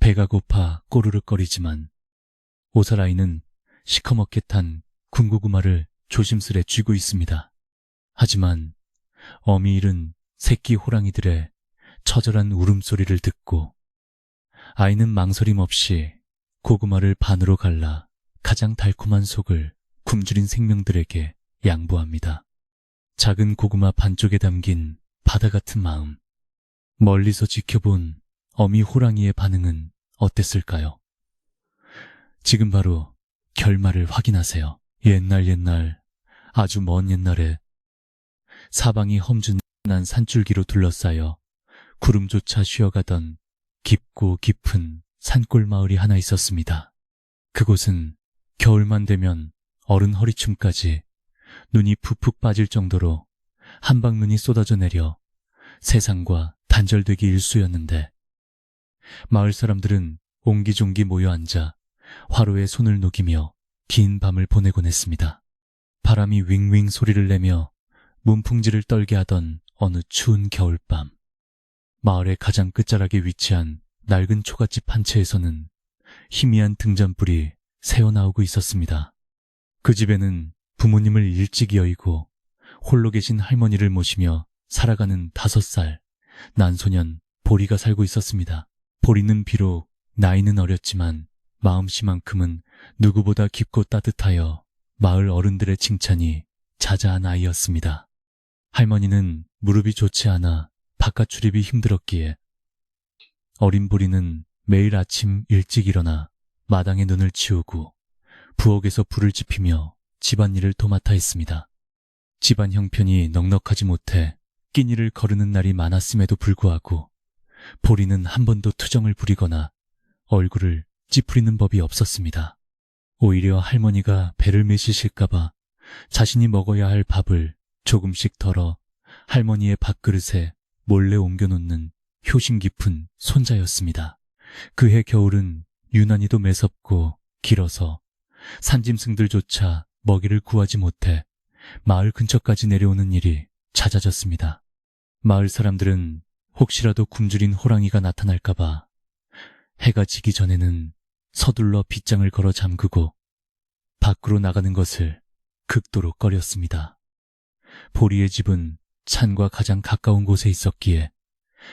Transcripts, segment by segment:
배가 고파 꼬르륵거리지만 오사라이는 시커멓게 탄 군고구마를 조심스레 쥐고 있습니다. 하지만 어미 잃은 새끼 호랑이들의 처절한 울음소리를 듣고 아이는 망설임 없이 고구마를 반으로 갈라 가장 달콤한 속을 굶주린 생명들에게 양보합니다. 작은 고구마 반쪽에 담긴 바다 같은 마음. 멀리서 지켜본 어미 호랑이의 반응은 어땠을까요? 지금 바로 결말을 확인하세요. 옛날 아주 먼 옛날에 사방이 험준한 산줄기로 둘러싸여 구름조차 쉬어가던 깊고 깊은 산골 마을이 하나 있었습니다. 그곳은 겨울만 되면 어른 허리춤까지 눈이 푹푹 빠질 정도로 한방눈이 쏟아져 내려 세상과 단절되기 일쑤였는데 마을 사람들은 옹기종기 모여 앉아 화로에 손을 녹이며 긴 밤을 보내곤 했습니다. 바람이 윙윙 소리를 내며 문풍지를 떨게 하던 어느 추운 겨울밤, 마을의 가장 끝자락에 위치한 낡은 초가집 한 채에서는 희미한 등잔불이 새어나오고 있었습니다. 그 집에는 부모님을 일찍 여의고 홀로 계신 할머니를 모시며 살아가는 5살 난소년 보리가 살고 있었습니다. 보리는 비록 나이는 어렸지만 마음씨만큼은 누구보다 깊고 따뜻하여 마을 어른들의 칭찬이 자자한 아이였습니다. 할머니는 무릎이 좋지 않아 바깥 출입이 힘들었기에 어린 보리는 매일 아침 일찍 일어나 마당에 눈을 치우고 부엌에서 불을 지피며 집안일을 도맡아 했습니다. 집안 형편이 넉넉하지 못해 끼니를 거르는 날이 많았음에도 불구하고 보리는 한 번도 투정을 부리거나 얼굴을 찌푸리는 법이 없었습니다. 오히려 할머니가 배를 메시실까봐 자신이 먹어야 할 밥을 조금씩 덜어 할머니의 밥그릇에 몰래 옮겨놓는 효심 깊은 손자였습니다. 그해 겨울은 유난히도 매섭고 길어서 산짐승들조차 먹이를 구하지 못해 마을 근처까지 내려오는 일이 잦아졌습니다. 마을 사람들은 혹시라도 굶주린 호랑이가 나타날까봐 해가 지기 전에는 서둘러 빗장을 걸어 잠그고 밖으로 나가는 것을 극도로 꺼렸습니다. 보리의 집은 산과 가장 가까운 곳에 있었기에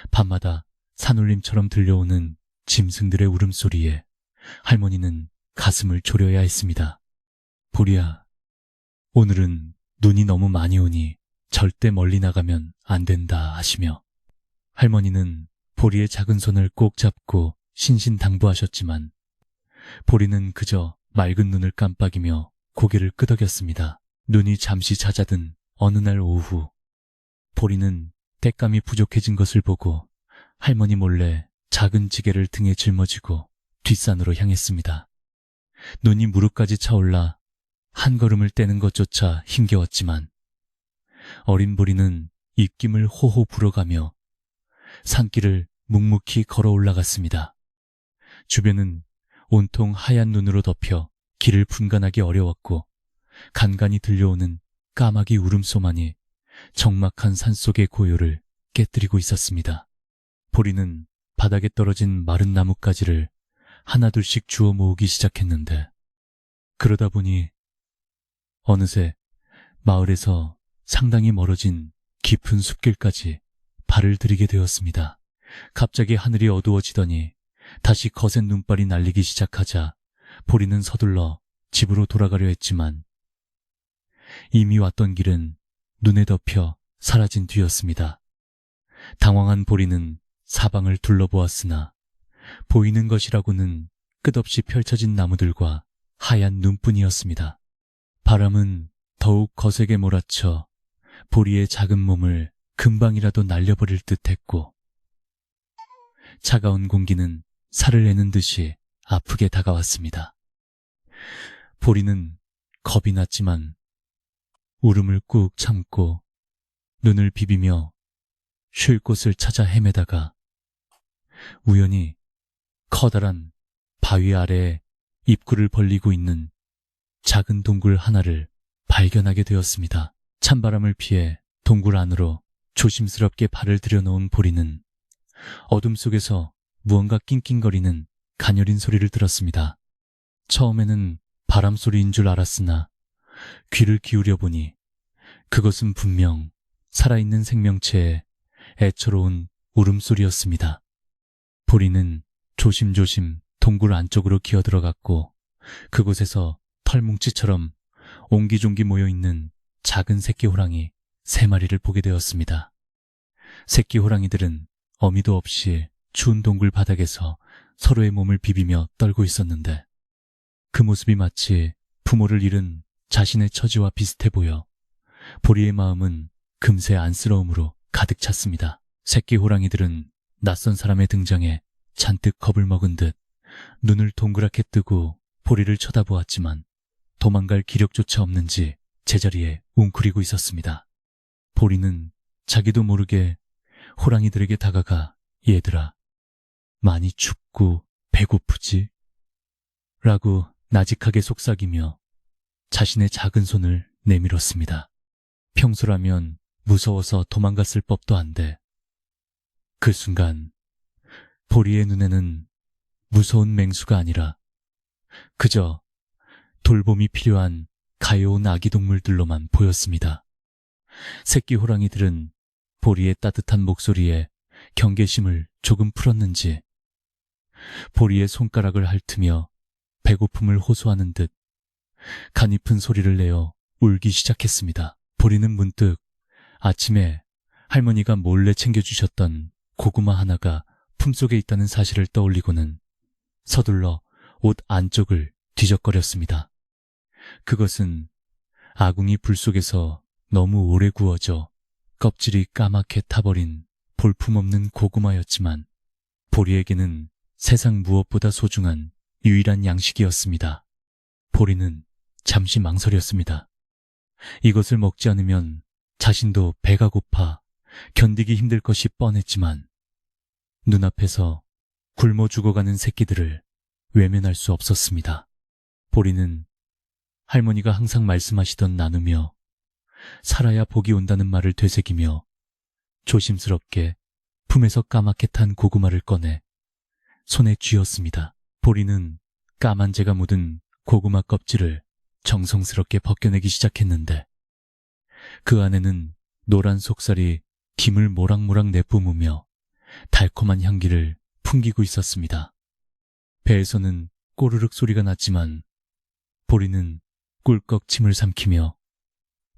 밤마다 산울림처럼 들려오는 짐승들의 울음소리에 할머니는 가슴을 졸여야 했습니다. 보리야, 오늘은 눈이 너무 많이 오니 절대 멀리 나가면 안 된다 하시며 할머니는 보리의 작은 손을 꼭 잡고 신신당부하셨지만 보리는 그저 맑은 눈을 깜빡이며 고개를 끄덕였습니다. 눈이 잠시 잦아든 어느 날 오후, 보리는 땔감이 부족해진 것을 보고 할머니 몰래 작은 지게를 등에 짊어지고 뒷산으로 향했습니다. 눈이 무릎까지 차올라 한 걸음을 떼는 것조차 힘겨웠지만 어린 보리는 입김을 호호 불어가며 산길을 묵묵히 걸어 올라갔습니다. 주변은 온통 하얀 눈으로 덮여 길을 분간하기 어려웠고 간간히 들려오는 까마귀 울음소만이 적막한 산속의 고요를 깨뜨리고 있었습니다. 보리는 바닥에 떨어진 마른 나뭇가지를 하나둘씩 주워 모으기 시작했는데 그러다 보니 어느새 마을에서 상당히 멀어진 깊은 숲길까지 발을 들이게 되었습니다. 갑자기 하늘이 어두워지더니 다시 거센 눈발이 날리기 시작하자 보리는 서둘러 집으로 돌아가려 했지만 이미 왔던 길은 눈에 덮여 사라진 뒤였습니다. 당황한 보리는 사방을 둘러보았으나 보이는 것이라고는 끝없이 펼쳐진 나무들과 하얀 눈뿐이었습니다. 바람은 더욱 거세게 몰아쳐 보리의 작은 몸을 금방이라도 날려버릴 듯했고 차가운 공기는 살을 내는 듯이 아프게 다가왔습니다. 보리는 겁이 났지만 울음을 꾹 참고 눈을 비비며 쉴 곳을 찾아 헤매다가 우연히 커다란 바위 아래에 입구를 벌리고 있는 작은 동굴 하나를 발견하게 되었습니다. 찬바람을 피해 동굴 안으로 조심스럽게 발을 들여놓은 보리는 어둠 속에서 무언가 낑낑거리는 가녀린 소리를 들었습니다. 처음에는 바람 소리인 줄 알았으나 귀를 기울여 보니 그것은 분명 살아있는 생명체의 애처로운 울음소리였습니다. 보리는 조심조심 동굴 안쪽으로 기어들어갔고 그곳에서 털뭉치처럼 옹기종기 모여있는 작은 새끼 호랑이 3마리를 보게 되었습니다. 새끼 호랑이들은 어미도 없이 추운 동굴 바닥에서 서로의 몸을 비비며 떨고 있었는데 그 모습이 마치 부모를 잃은 자신의 처지와 비슷해 보여 보리의 마음은 금세 안쓰러움으로 가득 찼습니다. 새끼 호랑이들은 낯선 사람의 등장에 잔뜩 겁을 먹은 듯 눈을 동그랗게 뜨고 보리를 쳐다보았지만 도망갈 기력조차 없는지 제자리에 웅크리고 있었습니다. 보리는 자기도 모르게 호랑이들에게 다가가 얘들아, 많이 춥고 배고프지? 라고 나직하게 속삭이며 자신의 작은 손을 내밀었습니다. 평소라면 무서워서 도망갔을 법도 한데 그 순간 보리의 눈에는 무서운 맹수가 아니라 그저 돌봄이 필요한 가여운 아기 동물들로만 보였습니다. 새끼 호랑이들은 보리의 따뜻한 목소리에 경계심을 조금 풀었는지 보리의 손가락을 핥으며 배고픔을 호소하는 듯 가냘픈 소리를 내어 울기 시작했습니다. 보리는 문득 아침에 할머니가 몰래 챙겨주셨던 고구마 하나가 품속에 있다는 사실을 떠올리고는 서둘러 옷 안쪽을 뒤적거렸습니다. 그것은 아궁이 불 속에서 너무 오래 구워져 껍질이 까맣게 타버린 볼품없는 고구마였지만 보리에게는 세상 무엇보다 소중한 유일한 양식이었습니다. 보리는 잠시 망설였습니다. 이것을 먹지 않으면 자신도 배가 고파 견디기 힘들 것이 뻔했지만 눈앞에서 굶어 죽어가는 새끼들을 외면할 수 없었습니다. 보리는 할머니가 항상 말씀하시던 나누며 살아야 복이 온다는 말을 되새기며 조심스럽게 품에서 까맣게 탄 고구마를 꺼내 손에 쥐었습니다. 보리는 까만재가 묻은 고구마 껍질을 정성스럽게 벗겨내기 시작했는데 그 안에는 노란 속살이 김을 모락모락 내뿜으며 달콤한 향기를 풍기고 있었습니다. 배에서는 꼬르륵 소리가 났지만 보리는 꿀꺽 침을 삼키며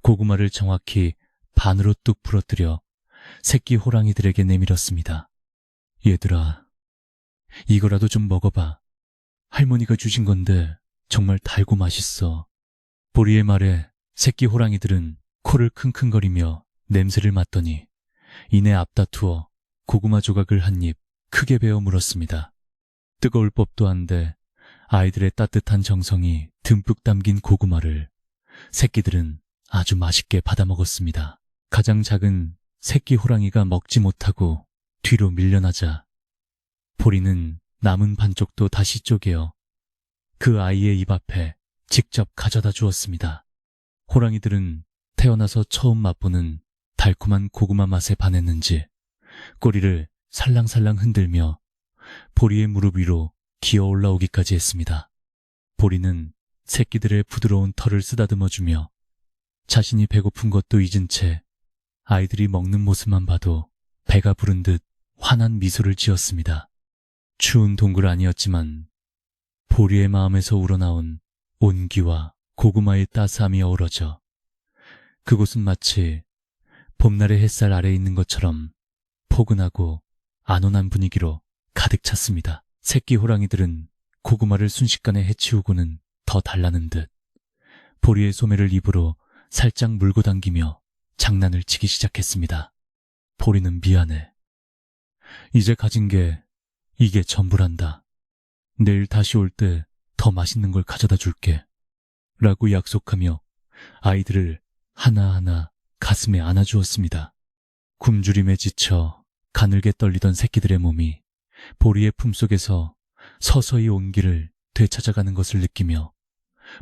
고구마를 정확히 반으로 뚝 부러뜨려 새끼 호랑이들에게 내밀었습니다. 얘들아, 이거라도 좀 먹어봐. 할머니가 주신 건데 정말 달고 맛있어. 보리의 말에 새끼 호랑이들은 코를 킁킁거리며 냄새를 맡더니 이내 앞다투어 고구마 조각을 한 입 크게 베어 물었습니다. 뜨거울 법도 한데 아이들의 따뜻한 정성이 듬뿍 담긴 고구마를 새끼들은 아주 맛있게 받아먹었습니다. 가장 작은 새끼 호랑이가 먹지 못하고 뒤로 밀려나자 보리는 남은 반쪽도 다시 쪼개어 그 아이의 입 앞에 직접 가져다 주었습니다. 호랑이들은 태어나서 처음 맛보는 달콤한 고구마 맛에 반했는지 꼬리를 살랑살랑 흔들며 보리의 무릎 위로 기어 올라오기까지 했습니다. 보리는 새끼들의 부드러운 털을 쓰다듬어주며 자신이 배고픈 것도 잊은 채 아이들이 먹는 모습만 봐도 배가 부른 듯 환한 미소를 지었습니다. 추운 동굴 아니었지만 보리의 마음에서 우러나온 온기와 고구마의 따스함이 어우러져 그곳은 마치 봄날의 햇살 아래에 있는 것처럼 포근하고 안온한 분위기로 가득 찼습니다. 새끼 호랑이들은 고구마를 순식간에 해치우고는 더 달라는 듯 보리의 소매를 입으로 살짝 물고 당기며 장난을 치기 시작했습니다. 보리는 미안해. 이제 가진 게 이게 전부란다. 내일 다시 올 때 더 맛있는 걸 가져다 줄게. 라고 약속하며 아이들을 하나하나 가슴에 안아주었습니다. 굶주림에 지쳐 가늘게 떨리던 새끼들의 몸이 보리의 품속에서 서서히 온기를 되찾아가는 것을 느끼며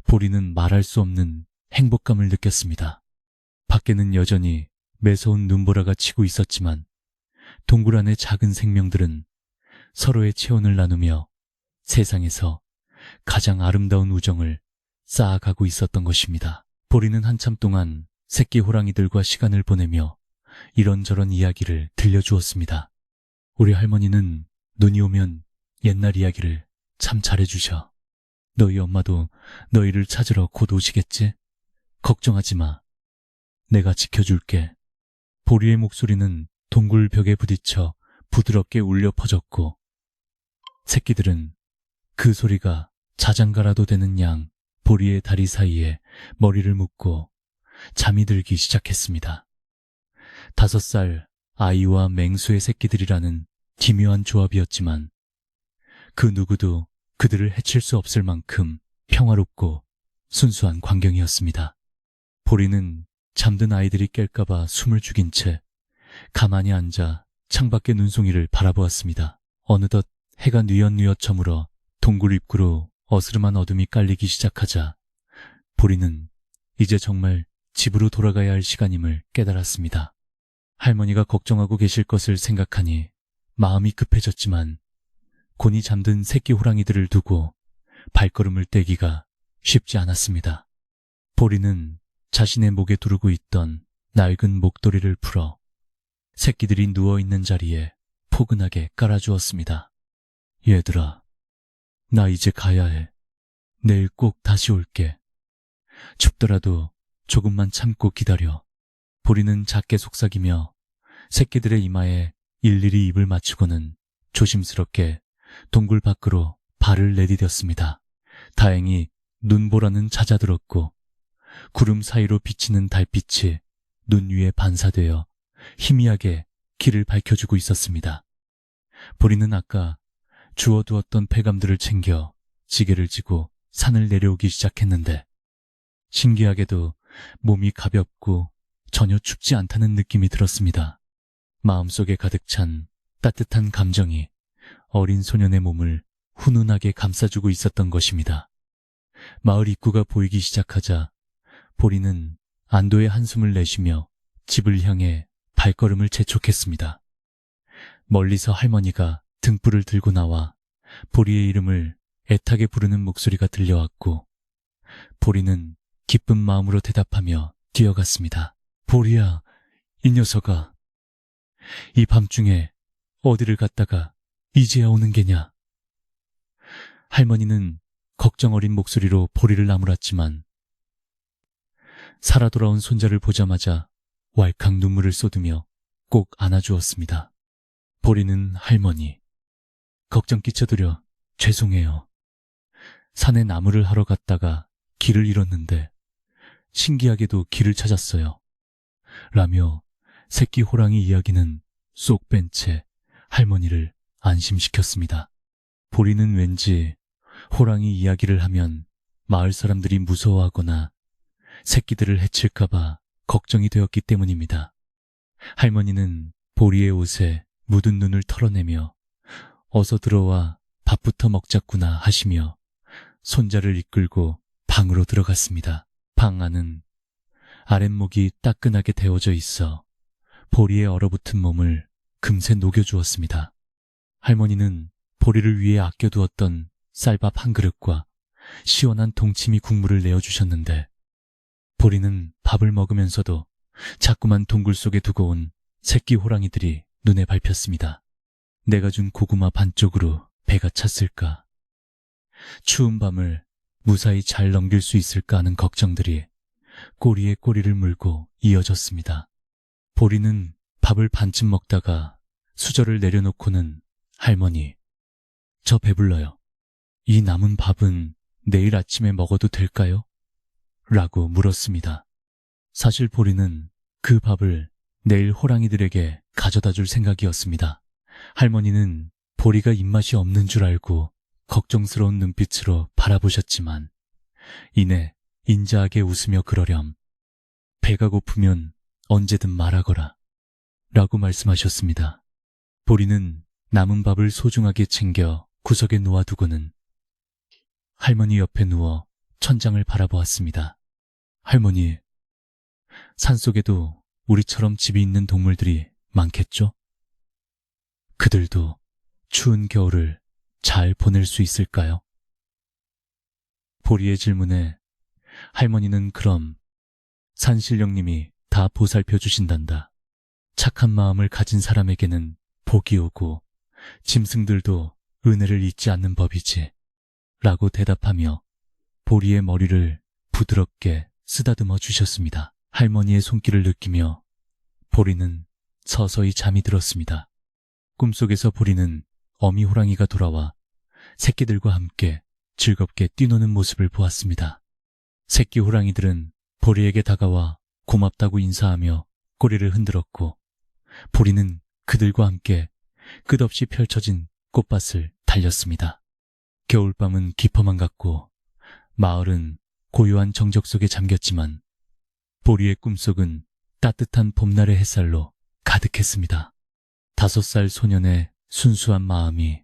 보리는 말할 수 없는 행복감을 느꼈습니다. 밖에는 여전히 매서운 눈보라가 치고 있었지만 동굴 안의 작은 생명들은 서로의 체온을 나누며 세상에서 가장 아름다운 우정을 쌓아가고 있었던 것입니다. 보리는 한참 동안 새끼 호랑이들과 시간을 보내며 이런저런 이야기를 들려주었습니다. 우리 할머니는 눈이 오면 옛날 이야기를 참 잘해주셔. 너희 엄마도 너희를 찾으러 곧 오시겠지? 걱정하지 마. 내가 지켜줄게. 보리의 목소리는 동굴 벽에 부딪혀 부드럽게 울려 퍼졌고 새끼들은 그 소리가 자장가라도 되는 양 보리의 다리 사이에 머리를 묶고 잠이 들기 시작했습니다. 5살 아이와 맹수의 새끼들이라는 기묘한 조합이었지만 그 누구도 그들을 해칠 수 없을 만큼 평화롭고 순수한 광경이었습니다. 보리는 잠든 아이들이 깰까봐 숨을 죽인 채 가만히 앉아 창밖의 눈송이를 바라보았습니다. 어느덧 해가 뉘엿뉘엿 저물어 동굴 입구로 어스름한 어둠이 깔리기 시작하자 보리는 이제 정말 집으로 돌아가야 할 시간임을 깨달았습니다. 할머니가 걱정하고 계실 것을 생각하니 마음이 급해졌지만 곤히 잠든 새끼 호랑이들을 두고 발걸음을 떼기가 쉽지 않았습니다. 보리는 자신의 목에 두르고 있던 낡은 목도리를 풀어 새끼들이 누워있는 자리에 포근하게 깔아주었습니다. 얘들아, 나 이제 가야 해. 내일 꼭 다시 올게. 춥더라도 조금만 참고 기다려. 보리는 작게 속삭이며 새끼들의 이마에 일일이 입을 맞추고는 조심스럽게 동굴 밖으로 발을 내디뎠습니다. 다행히 눈보라는 잦아들었고 구름 사이로 비치는 달빛이 눈 위에 반사되어 희미하게 길을 밝혀주고 있었습니다. 보리는 아까 주워두었던 폐감들을 챙겨 지게를 지고 산을 내려오기 시작했는데 신기하게도 몸이 가볍고 전혀 춥지 않다는 느낌이 들었습니다. 마음속에 가득 찬 따뜻한 감정이 어린 소년의 몸을 훈훈하게 감싸주고 있었던 것입니다. 마을 입구가 보이기 시작하자 보리는 안도의 한숨을 내쉬며 집을 향해 발걸음을 재촉했습니다. 멀리서 할머니가 등불을 들고 나와 보리의 이름을 애타게 부르는 목소리가 들려왔고 보리는 기쁜 마음으로 대답하며 뛰어갔습니다. 보리야, 이 녀석아. 이 밤중에 어디를 갔다가 이제야 오는 게냐. 할머니는 걱정 어린 목소리로 보리를 나무랐지만 살아 돌아온 손자를 보자마자 왈칵 눈물을 쏟으며 꼭 안아주었습니다. 보리는 할머니, 걱정 끼쳐드려 죄송해요. 산에 나무를 하러 갔다가 길을 잃었는데 신기하게도 길을 찾았어요. 라며 새끼 호랑이 이야기는 쏙 뺀 채 할머니를 안심시켰습니다. 보리는 왠지 호랑이 이야기를 하면 마을 사람들이 무서워하거나 새끼들을 해칠까봐 걱정이 되었기 때문입니다. 할머니는 보리의 옷에 묻은 눈을 털어내며 어서 들어와 밥부터 먹자꾸나 하시며 손자를 이끌고 방으로 들어갔습니다. 방 안은 아랫목이 따끈하게 데워져 있어 보리의 얼어붙은 몸을 금세 녹여주었습니다. 할머니는 보리를 위해 아껴두었던 쌀밥 한 그릇과 시원한 동치미 국물을 내어주셨는데 보리는 밥을 먹으면서도 자꾸만 동굴 속에 두고 온 새끼 호랑이들이 눈에 밟혔습니다. 내가 준 고구마 반쪽으로 배가 찼을까? 추운 밤을 무사히 잘 넘길 수 있을까 하는 걱정들이 꼬리에 꼬리를 물고 이어졌습니다. 보리는 밥을 반쯤 먹다가 수저를 내려놓고는 할머니, 저 배불러요. 이 남은 밥은 내일 아침에 먹어도 될까요? 라고 물었습니다. 사실 보리는 그 밥을 내일 호랑이들에게 가져다 줄 생각이었습니다. 할머니는 보리가 입맛이 없는 줄 알고 걱정스러운 눈빛으로 바라보셨지만 이내 인자하게 웃으며 그러렴. 배가 고프면 언제든 말하거라 라고 말씀하셨습니다. 보리는 남은 밥을 소중하게 챙겨 구석에 놓아두고는 할머니 옆에 누워 천장을 바라보았습니다. 할머니, 산속에도 우리처럼 집이 있는 동물들이 많겠죠? 그들도 추운 겨울을 잘 보낼 수 있을까요? 보리의 질문에 할머니는 그럼 산신령님이 다 보살펴 주신단다. 착한 마음을 가진 사람에게는 복이 오고 짐승들도 은혜를 잊지 않는 법이지. 라고 대답하며 보리의 머리를 부드럽게 쓰다듬어 주셨습니다. 할머니의 손길을 느끼며 보리는 서서히 잠이 들었습니다. 꿈속에서 보리는 어미 호랑이가 돌아와 새끼들과 함께 즐겁게 뛰노는 모습을 보았습니다. 새끼 호랑이들은 보리에게 다가와 고맙다고 인사하며 꼬리를 흔들었고 보리는 그들과 함께 끝없이 펼쳐진 꽃밭을 달렸습니다. 겨울밤은 깊어만 갔고 마을은 고요한 정적 속에 잠겼지만 보리의 꿈속은 따뜻한 봄날의 햇살로 가득했습니다. 5살 소년의 순수한 마음이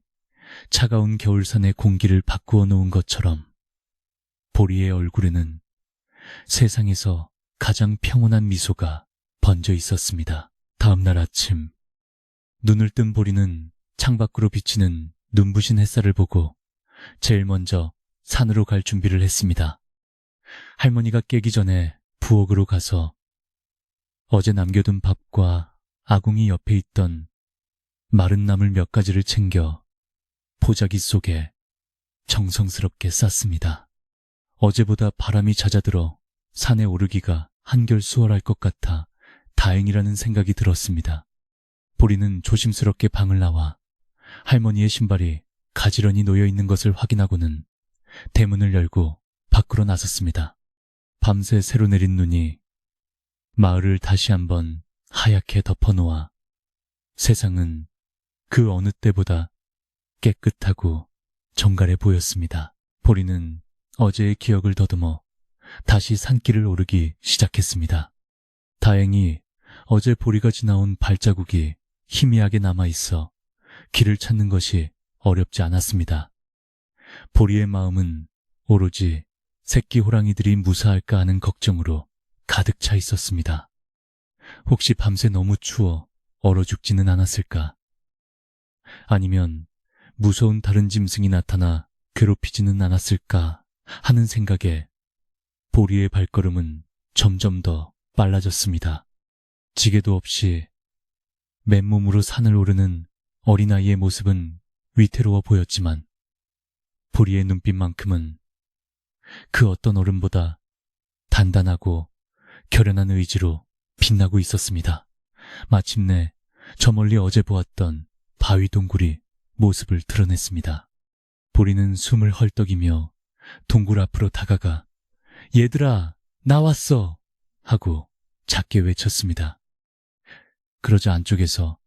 차가운 겨울산의 공기를 바꾸어 놓은 것처럼 보리의 얼굴에는 세상에서 가장 평온한 미소가 번져 있었습니다. 다음 날 아침, 눈을 뜬 보리는 창밖으로 비치는 눈부신 햇살을 보고 제일 먼저 산으로 갈 준비를 했습니다. 할머니가 깨기 전에 부엌으로 가서 어제 남겨둔 밥과 아궁이 옆에 있던 마른 나물 몇 가지를 챙겨 보자기 속에 정성스럽게 쌌습니다. 어제보다 바람이 잦아들어 산에 오르기가 한결 수월할 것 같아 다행이라는 생각이 들었습니다. 보리는 조심스럽게 방을 나와 할머니의 신발이 가지런히 놓여 있는 것을 확인하고는 대문을 열고 밖으로 나섰습니다. 밤새 새로 내린 눈이 마을을 다시 한번 하얗게 덮어놓아 세상은 그 어느 때보다 깨끗하고 정갈해 보였습니다. 보리는 어제의 기억을 더듬어 다시 산길을 오르기 시작했습니다. 다행히 어제 보리가 지나온 발자국이 희미하게 남아있어 길을 찾는 것이 어렵지 않았습니다. 보리의 마음은 오로지 새끼 호랑이들이 무사할까 하는 걱정으로 가득 차 있었습니다. 혹시 밤새 너무 추워 얼어 죽지는 않았을까? 아니면 무서운 다른 짐승이 나타나 괴롭히지는 않았을까 하는 생각에 보리의 발걸음은 점점 더 빨라졌습니다. 지게도 없이 맨몸으로 산을 오르는 어린아이의 모습은 위태로워 보였지만 보리의 눈빛만큼은 그 어떤 어른보다 단단하고 결연한 의지로 빛나고 있었습니다. 마침내 저 멀리 어제 보았던 바위 동굴이 모습을 드러냈습니다. 보리는 숨을 헐떡이며 동굴 앞으로 다가가 얘들아 나왔어 하고 작게 외쳤습니다. 그러자 안쪽에서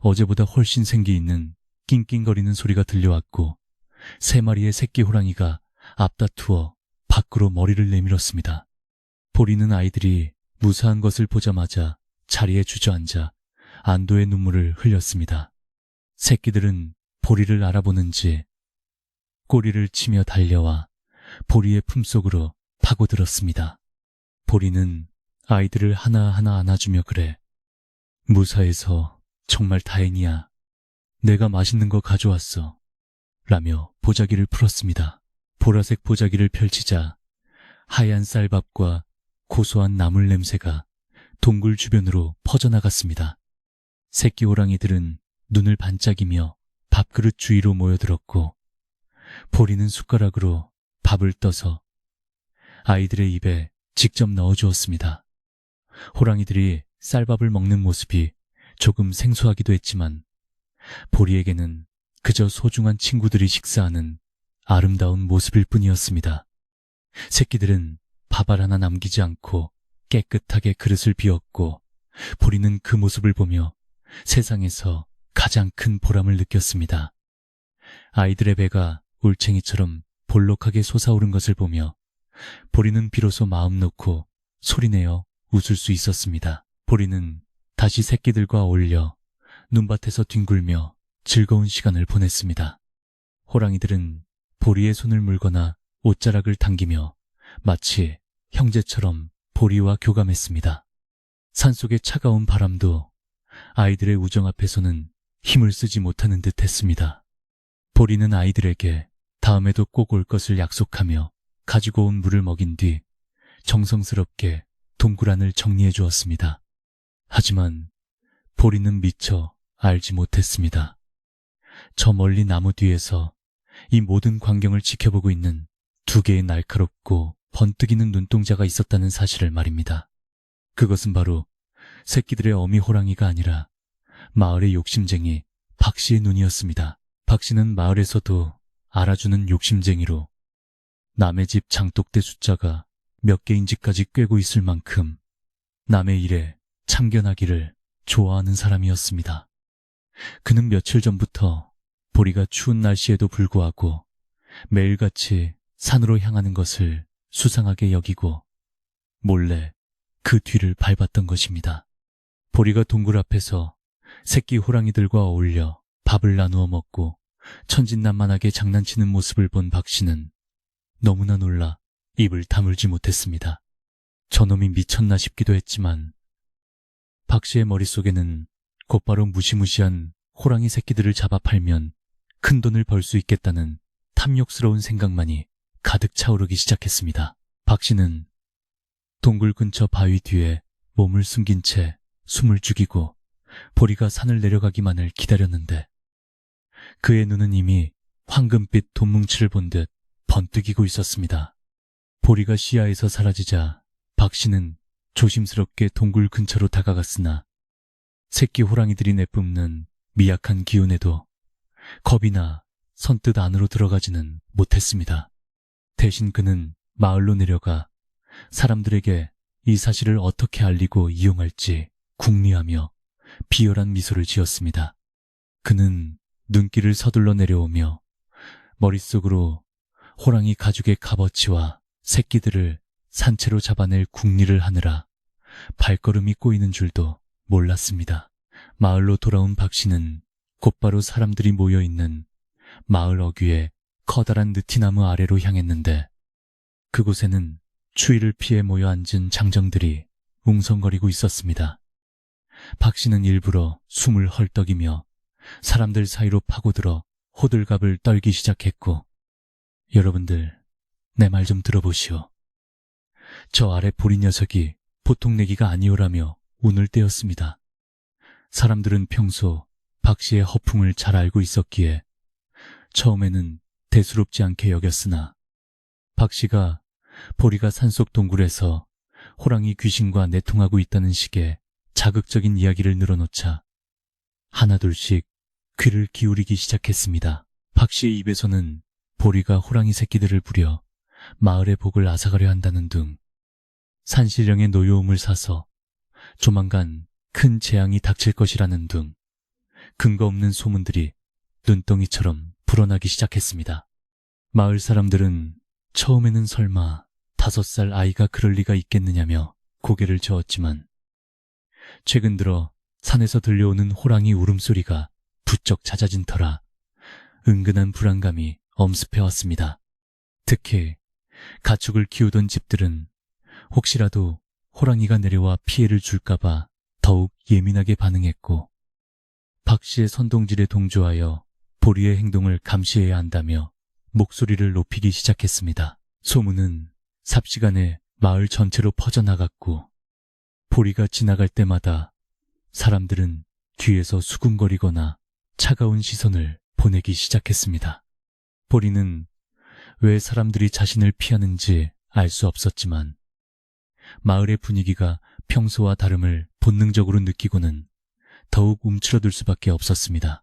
어제보다 훨씬 생기 있는 낑낑거리는 소리가 들려왔고 3마리의 새끼 호랑이가 앞다투어 밖으로 머리를 내밀었습니다. 보리는 아이들이 무사한 것을 보자마자 자리에 주저앉아 안도의 눈물을 흘렸습니다. 새끼들은 보리를 알아보는지 꼬리를 치며 달려와 보리의 품속으로 파고들었습니다. 보리는 아이들을 하나하나 안아주며 그래. 무사해서 정말 다행이야. 내가 맛있는 거 가져왔어. 라며 보자기를 풀었습니다. 보라색 보자기를 펼치자 하얀 쌀밥과 고소한 나물 냄새가 동굴 주변으로 퍼져나갔습니다. 새끼 호랑이들은 눈을 반짝이며 밥그릇 주위로 모여들었고 보리는 숟가락으로 밥을 떠서 아이들의 입에 직접 넣어주었습니다. 호랑이들이 쌀밥을 먹는 모습이 조금 생소하기도 했지만 보리에게는 그저 소중한 친구들이 식사하는 아름다운 모습일 뿐이었습니다. 새끼들은 밥알 하나 남기지 않고 깨끗하게 그릇을 비웠고 보리는 그 모습을 보며 세상에서 가장 큰 보람을 느꼈습니다. 아이들의 배가 올챙이처럼 볼록하게 솟아오른 것을 보며 보리는 비로소 마음 놓고 소리내어 웃을 수 있었습니다. 보리는 다시 새끼들과 어울려 눈밭에서 뒹굴며 즐거운 시간을 보냈습니다. 호랑이들은 보리의 손을 물거나 옷자락을 당기며 마치 형제처럼 보리와 교감했습니다. 산속의 차가운 바람도 아이들의 우정 앞에서는 힘을 쓰지 못하는 듯 했습니다. 보리는 아이들에게 다음에도 꼭 올 것을 약속하며 가지고 온 물을 먹인 뒤 정성스럽게 동굴 안을 정리해 주었습니다. 하지만 보리는 미처 알지 못했습니다. 저 멀리 나무 뒤에서 이 모든 광경을 지켜보고 있는 두 개의 날카롭고 번뜩이는 눈동자가 있었다는 사실을 말입니다. 그것은 바로 새끼들의 어미 호랑이가 아니라 마을의 욕심쟁이 박씨의 눈이었습니다. 박씨는 마을에서도 알아주는 욕심쟁이로 남의 집 장독대 숫자가 몇 개인지까지 꿰고 있을 만큼 남의 일에 참견하기를 좋아하는 사람이었습니다. 그는 며칠 전부터 보리가 추운 날씨에도 불구하고 매일같이 산으로 향하는 것을 수상하게 여기고 몰래 그 뒤를 밟았던 것입니다. 보리가 동굴 앞에서 새끼 호랑이들과 어울려 밥을 나누어 먹고 천진난만하게 장난치는 모습을 본 박씨는 너무나 놀라 입을 다물지 못했습니다. 저놈이 미쳤나 싶기도 했지만 박씨의 머릿속에는 곧바로 무시무시한 호랑이 새끼들을 잡아 팔면 큰돈을 벌 수 있겠다는 탐욕스러운 생각만이 가득 차오르기 시작했습니다. 박씨는 동굴 근처 바위 뒤에 몸을 숨긴 채 숨을 죽이고 보리가 산을 내려가기만을 기다렸는데 그의 눈은 이미 황금빛 돈뭉치를 본 듯 번뜩이고 있었습니다. 보리가 시야에서 사라지자 박씨는 조심스럽게 동굴 근처로 다가갔으나 새끼 호랑이들이 내뿜는 미약한 기운에도 겁이 나 선뜻 안으로 들어가지는 못했습니다. 대신 그는 마을로 내려가 사람들에게 이 사실을 어떻게 알리고 이용할지 궁리하며 비열한 미소를 지었습니다. 그는 눈길을 서둘러 내려오며 머릿속으로 호랑이 가죽의 값어치와 새끼들을 산채로 잡아낼 궁리를 하느라 발걸음이 꼬이는 줄도 몰랐습니다. 마을로 돌아온 박씨는 곧바로 사람들이 모여있는 마을 어귀의 커다란 느티나무 아래로 향했는데 그곳에는 추위를 피해 모여 앉은 장정들이 웅성거리고 있었습니다. 박씨는 일부러 숨을 헐떡이며 사람들 사이로 파고들어 호들갑을 떨기 시작했고 여러분들 내 말 좀 들어보시오. 저 아래 보리 녀석이 보통 내기가 아니오라며 운을 떼었습니다. 사람들은 평소 박씨의 허풍을 잘 알고 있었기에 처음에는 대수롭지 않게 여겼으나 박씨가 보리가 산속 동굴에서 호랑이 귀신과 내통하고 있다는 식의 자극적인 이야기를 늘어놓자 하나둘씩 귀를 기울이기 시작했습니다. 박씨의 입에서는 보리가 호랑이 새끼들을 부려 마을의 복을 앗아가려 한다는 둥, 산신령의 노여움을 사서 조만간 큰 재앙이 닥칠 것이라는 둥, 근거 없는 소문들이 눈덩이처럼 불어나기 시작했습니다. 마을 사람들은 처음에는 설마 5살 아이가 그럴 리가 있겠느냐며 고개를 저었지만 최근 들어 산에서 들려오는 호랑이 울음소리가 부쩍 잦아진 터라 은근한 불안감이 엄습해왔습니다. 특히 가축을 키우던 집들은 혹시라도 호랑이가 내려와 피해를 줄까봐 더욱 예민하게 반응했고 박씨의 선동질에 동조하여 보리의 행동을 감시해야 한다며 목소리를 높이기 시작했습니다. 소문은 삽시간에 마을 전체로 퍼져나갔고 보리가 지나갈 때마다 사람들은 뒤에서 수군거리거나 차가운 시선을 보내기 시작했습니다. 보리는 왜 사람들이 자신을 피하는지 알 수 없었지만 마을의 분위기가 평소와 다름을 본능적으로 느끼고는 더욱 움츠러들 수밖에 없었습니다.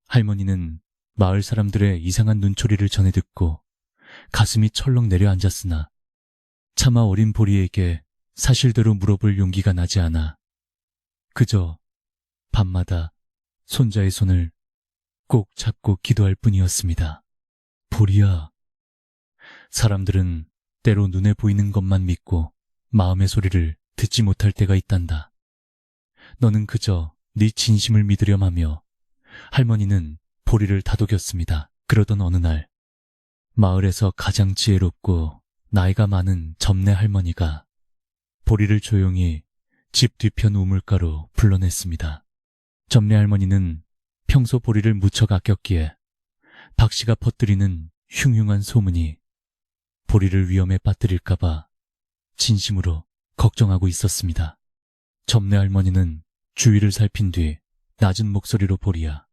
할머니는 마을 사람들의 이상한 눈초리를 전해 듣고 가슴이 철렁 내려앉았으나 차마 어린 보리에게 사실대로 물어볼 용기가 나지 않아 그저 밤마다 손자의 손을 꼭 잡고 기도할 뿐이었습니다. 보리야. 사람들은 때로 눈에 보이는 것만 믿고 마음의 소리를 듣지 못할 때가 있단다. 너는 그저 네 진심을 믿으렴 하며 할머니는 보리를 다독였습니다. 그러던 어느 날 마을에서 가장 지혜롭고 나이가 많은 점내 할머니가 보리를 조용히 집 뒤편 우물가로 불러냈습니다. 점내 할머니는 평소 보리를 무척 아꼈기에 박 씨가 퍼뜨리는 흉흉한 소문이 보리를 위험에 빠뜨릴까봐 진심으로 걱정하고 있었습니다. 점내 할머니는 주위를 살핀 뒤 낮은 목소리로 보리야,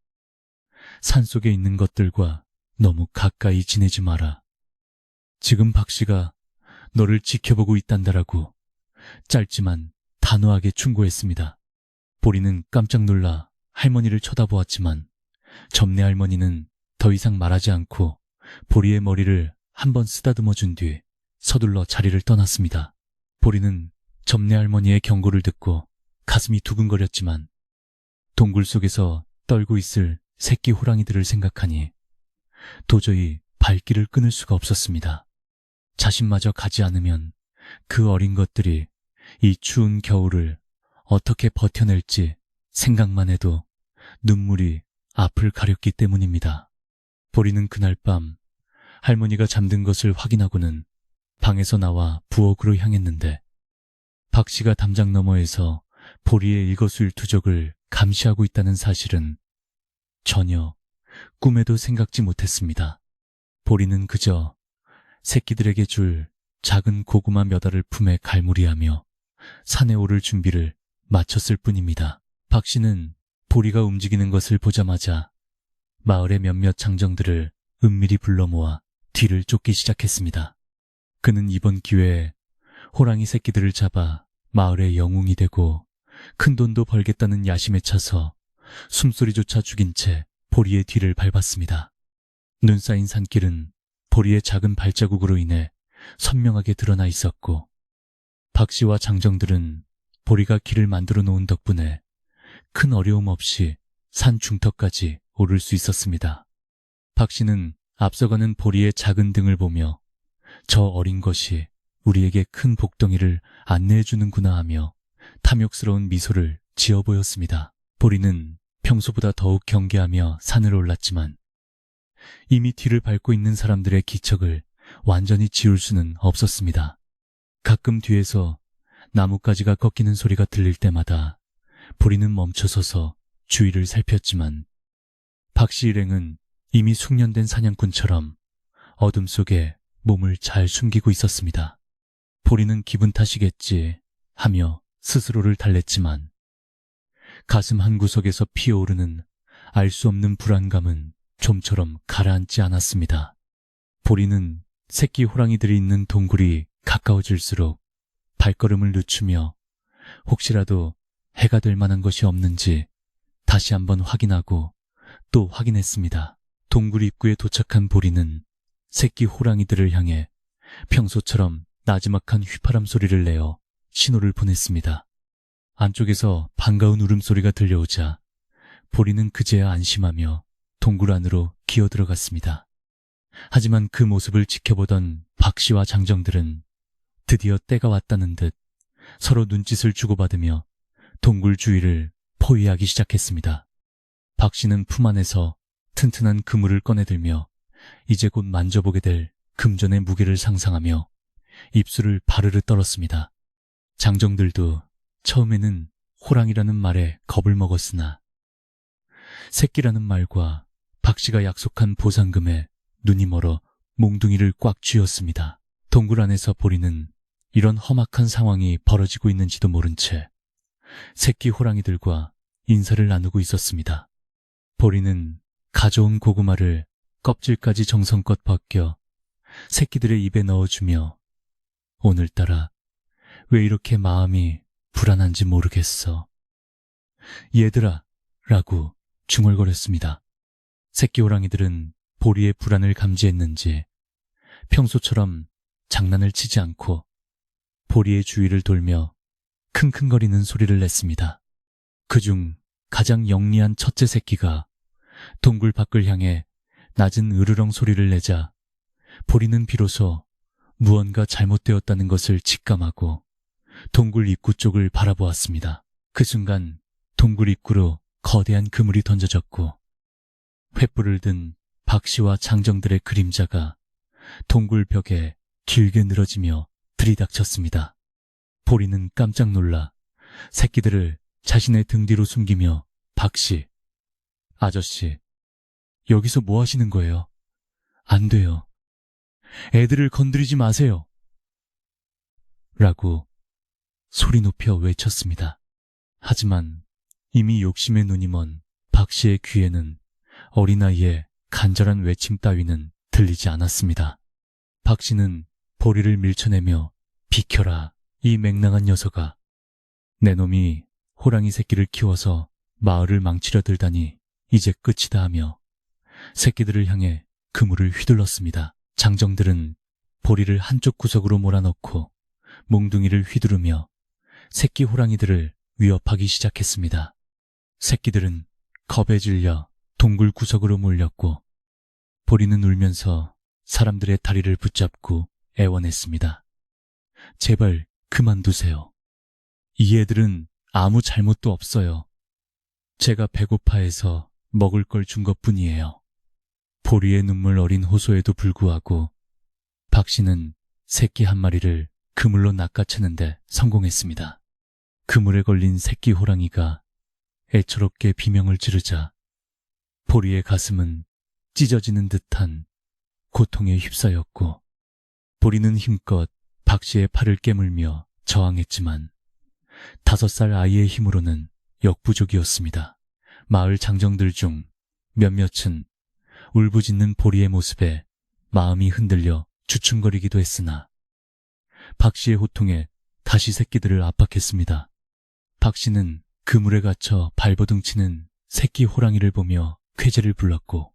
산속에 있는 것들과 너무 가까이 지내지 마라. 지금 박 씨가 너를 지켜보고 있단다라고 짧지만 단호하게 충고했습니다. 보리는 깜짝 놀라 할머니를 쳐다보았지만 점내 할머니는 더 이상 말하지 않고 보리의 머리를 한번 쓰다듬어 준 뒤 서둘러 자리를 떠났습니다. 보리는 점내 할머니의 경고를 듣고 가슴이 두근거렸지만 동굴 속에서 떨고 있을 새끼 호랑이들을 생각하니 도저히 발길을 끊을 수가 없었습니다. 자신마저 가지 않으면 그 어린 것들이 이 추운 겨울을 어떻게 버텨낼지 생각만 해도 눈물이 앞을 가렸기 때문입니다. 보리는 그날 밤 할머니가 잠든 것을 확인하고는 방에서 나와 부엌으로 향했는데 박 씨가 담장 너머에서 보리의 일거수일투족을 감시하고 있다는 사실은 전혀 꿈에도 생각지 못했습니다. 보리는 그저 새끼들에게 줄 작은 고구마 몇 알을 품에 갈무리하며 산에 오를 준비를 마쳤을 뿐입니다. 박 씨는 보리가 움직이는 것을 보자마자 마을의 몇몇 장정들을 은밀히 불러 모아 뒤를 쫓기 시작했습니다. 그는 이번 기회에 호랑이 새끼들을 잡아 마을의 영웅이 되고 큰돈도 벌겠다는 야심에 차서 숨소리조차 죽인 채 보리의 뒤를 밟았습니다. 눈 쌓인 산길은 보리의 작은 발자국으로 인해 선명하게 드러나 있었고 박 씨와 장정들은 보리가 길을 만들어 놓은 덕분에 큰 어려움 없이 산 중턱까지 오를 수 있었습니다. 박 씨는 앞서가는 보리의 작은 등을 보며 저 어린 것이 우리에게 큰 복덩이를 안내해 주는구나 하며 탐욕스러운 미소를 지어 보였습니다. 보리는 평소보다 더욱 경계하며 산을 올랐지만 이미 뒤를 밟고 있는 사람들의 기척을 완전히 지울 수는 없었습니다. 가끔 뒤에서 나뭇가지가 꺾이는 소리가 들릴 때마다 보리는 멈춰서서 주위를 살폈지만 박 씨 일행은 이미 숙련된 사냥꾼처럼 어둠 속에 몸을 잘 숨기고 있었습니다. 보리는 기분 탓이겠지 하며 스스로를 달랬지만 가슴 한구석에서 피어오르는 알 수 없는 불안감은 좀처럼 가라앉지 않았습니다. 보리는 새끼 호랑이들이 있는 동굴이 가까워질수록 발걸음을 늦추며 혹시라도 해가 될 만한 것이 없는지 다시 한번 확인하고 또 확인했습니다. 동굴 입구에 도착한 보리는 새끼 호랑이들을 향해 평소처럼 나지막한 휘파람 소리를 내어 신호를 보냈습니다. 안쪽에서 반가운 울음소리가 들려오자 보리는 그제야 안심하며 동굴 안으로 기어들어갔습니다. 하지만 그 모습을 지켜보던 박 씨와 장정들은 드디어 때가 왔다는 듯 서로 눈짓을 주고받으며 동굴 주위를 포위하기 시작했습니다. 박 씨는 품 안에서 튼튼한 그물을 꺼내들며 이제 곧 만져보게 될 금전의 무게를 상상하며 입술을 바르르 떨었습니다. 장정들도 처음에는 호랑이라는 말에 겁을 먹었으나 새끼라는 말과 박 씨가 약속한 보상금에 눈이 멀어 몽둥이를 꽉 쥐었습니다. 동굴 안에서 보리는 이런 험악한 상황이 벌어지고 있는지도 모른 채 새끼 호랑이들과 인사를 나누고 있었습니다. 보리는 가져온 고구마를 껍질까지 정성껏 벗겨 새끼들의 입에 넣어주며 오늘따라 왜 이렇게 마음이 불안한지 모르겠어. 얘들아 라고 중얼거렸습니다. 새끼 호랑이들은 보리의 불안을 감지했는지 평소처럼 장난을 치지 않고 보리의 주위를 돌며 킁킁거리는 소리를 냈습니다. 그중 가장 영리한 첫째 새끼가 동굴 밖을 향해 낮은 으르렁 소리를 내자 보리는 비로소 무언가 잘못되었다는 것을 직감하고 동굴 입구 쪽을 바라보았습니다. 그 순간 동굴 입구로 거대한 그물이 던져졌고 횃불을 든 박 씨와 장정들의 그림자가 동굴 벽에 길게 늘어지며 들이닥쳤습니다. 보리는 깜짝 놀라 새끼들을 자신의 등 뒤로 숨기며 박 씨, 아저씨, 여기서 뭐 하시는 거예요? 안 돼요. 애들을 건드리지 마세요. 라고 소리 높여 외쳤습니다. 하지만 이미 욕심에 눈이 먼 박 씨의 귀에는 어린아이의 간절한 외침 따위는 들리지 않았습니다. 박 씨는 보리를 밀쳐내며 비켜라, 이 맹랑한 녀석아. 내 놈이 호랑이 새끼를 키워서 마을을 망치려 들다니 이제 끝이다 하며 새끼들을 향해 그물을 휘둘렀습니다. 장정들은 보리를 한쪽 구석으로 몰아넣고 몽둥이를 휘두르며 새끼 호랑이들을 위협하기 시작했습니다. 새끼들은 겁에 질려 동굴 구석으로 몰렸고 보리는 울면서 사람들의 다리를 붙잡고 애원했습니다. 제발 그만두세요. 이 애들은 아무 잘못도 없어요. 제가 배고파해서 먹을 걸 준 것뿐이에요. 보리의 눈물 어린 호소에도 불구하고 박 씨는 새끼 한 마리를 그물로 낚아채는데 성공했습니다. 그물에 걸린 새끼 호랑이가 애처롭게 비명을 지르자 보리의 가슴은 찢어지는 듯한 고통에 휩싸였고 보리는 힘껏 박 씨의 팔을 깨물며 저항했지만 5살 아이의 힘으로는 역부족이었습니다. 마을 장정들 중 몇몇은 울부짖는 보리의 모습에 마음이 흔들려 주춤거리기도 했으나 박 씨의 호통에 다시 새끼들을 압박했습니다. 박 씨는 그물에 갇혀 발버둥치는 새끼 호랑이를 보며 쾌재를 불렀고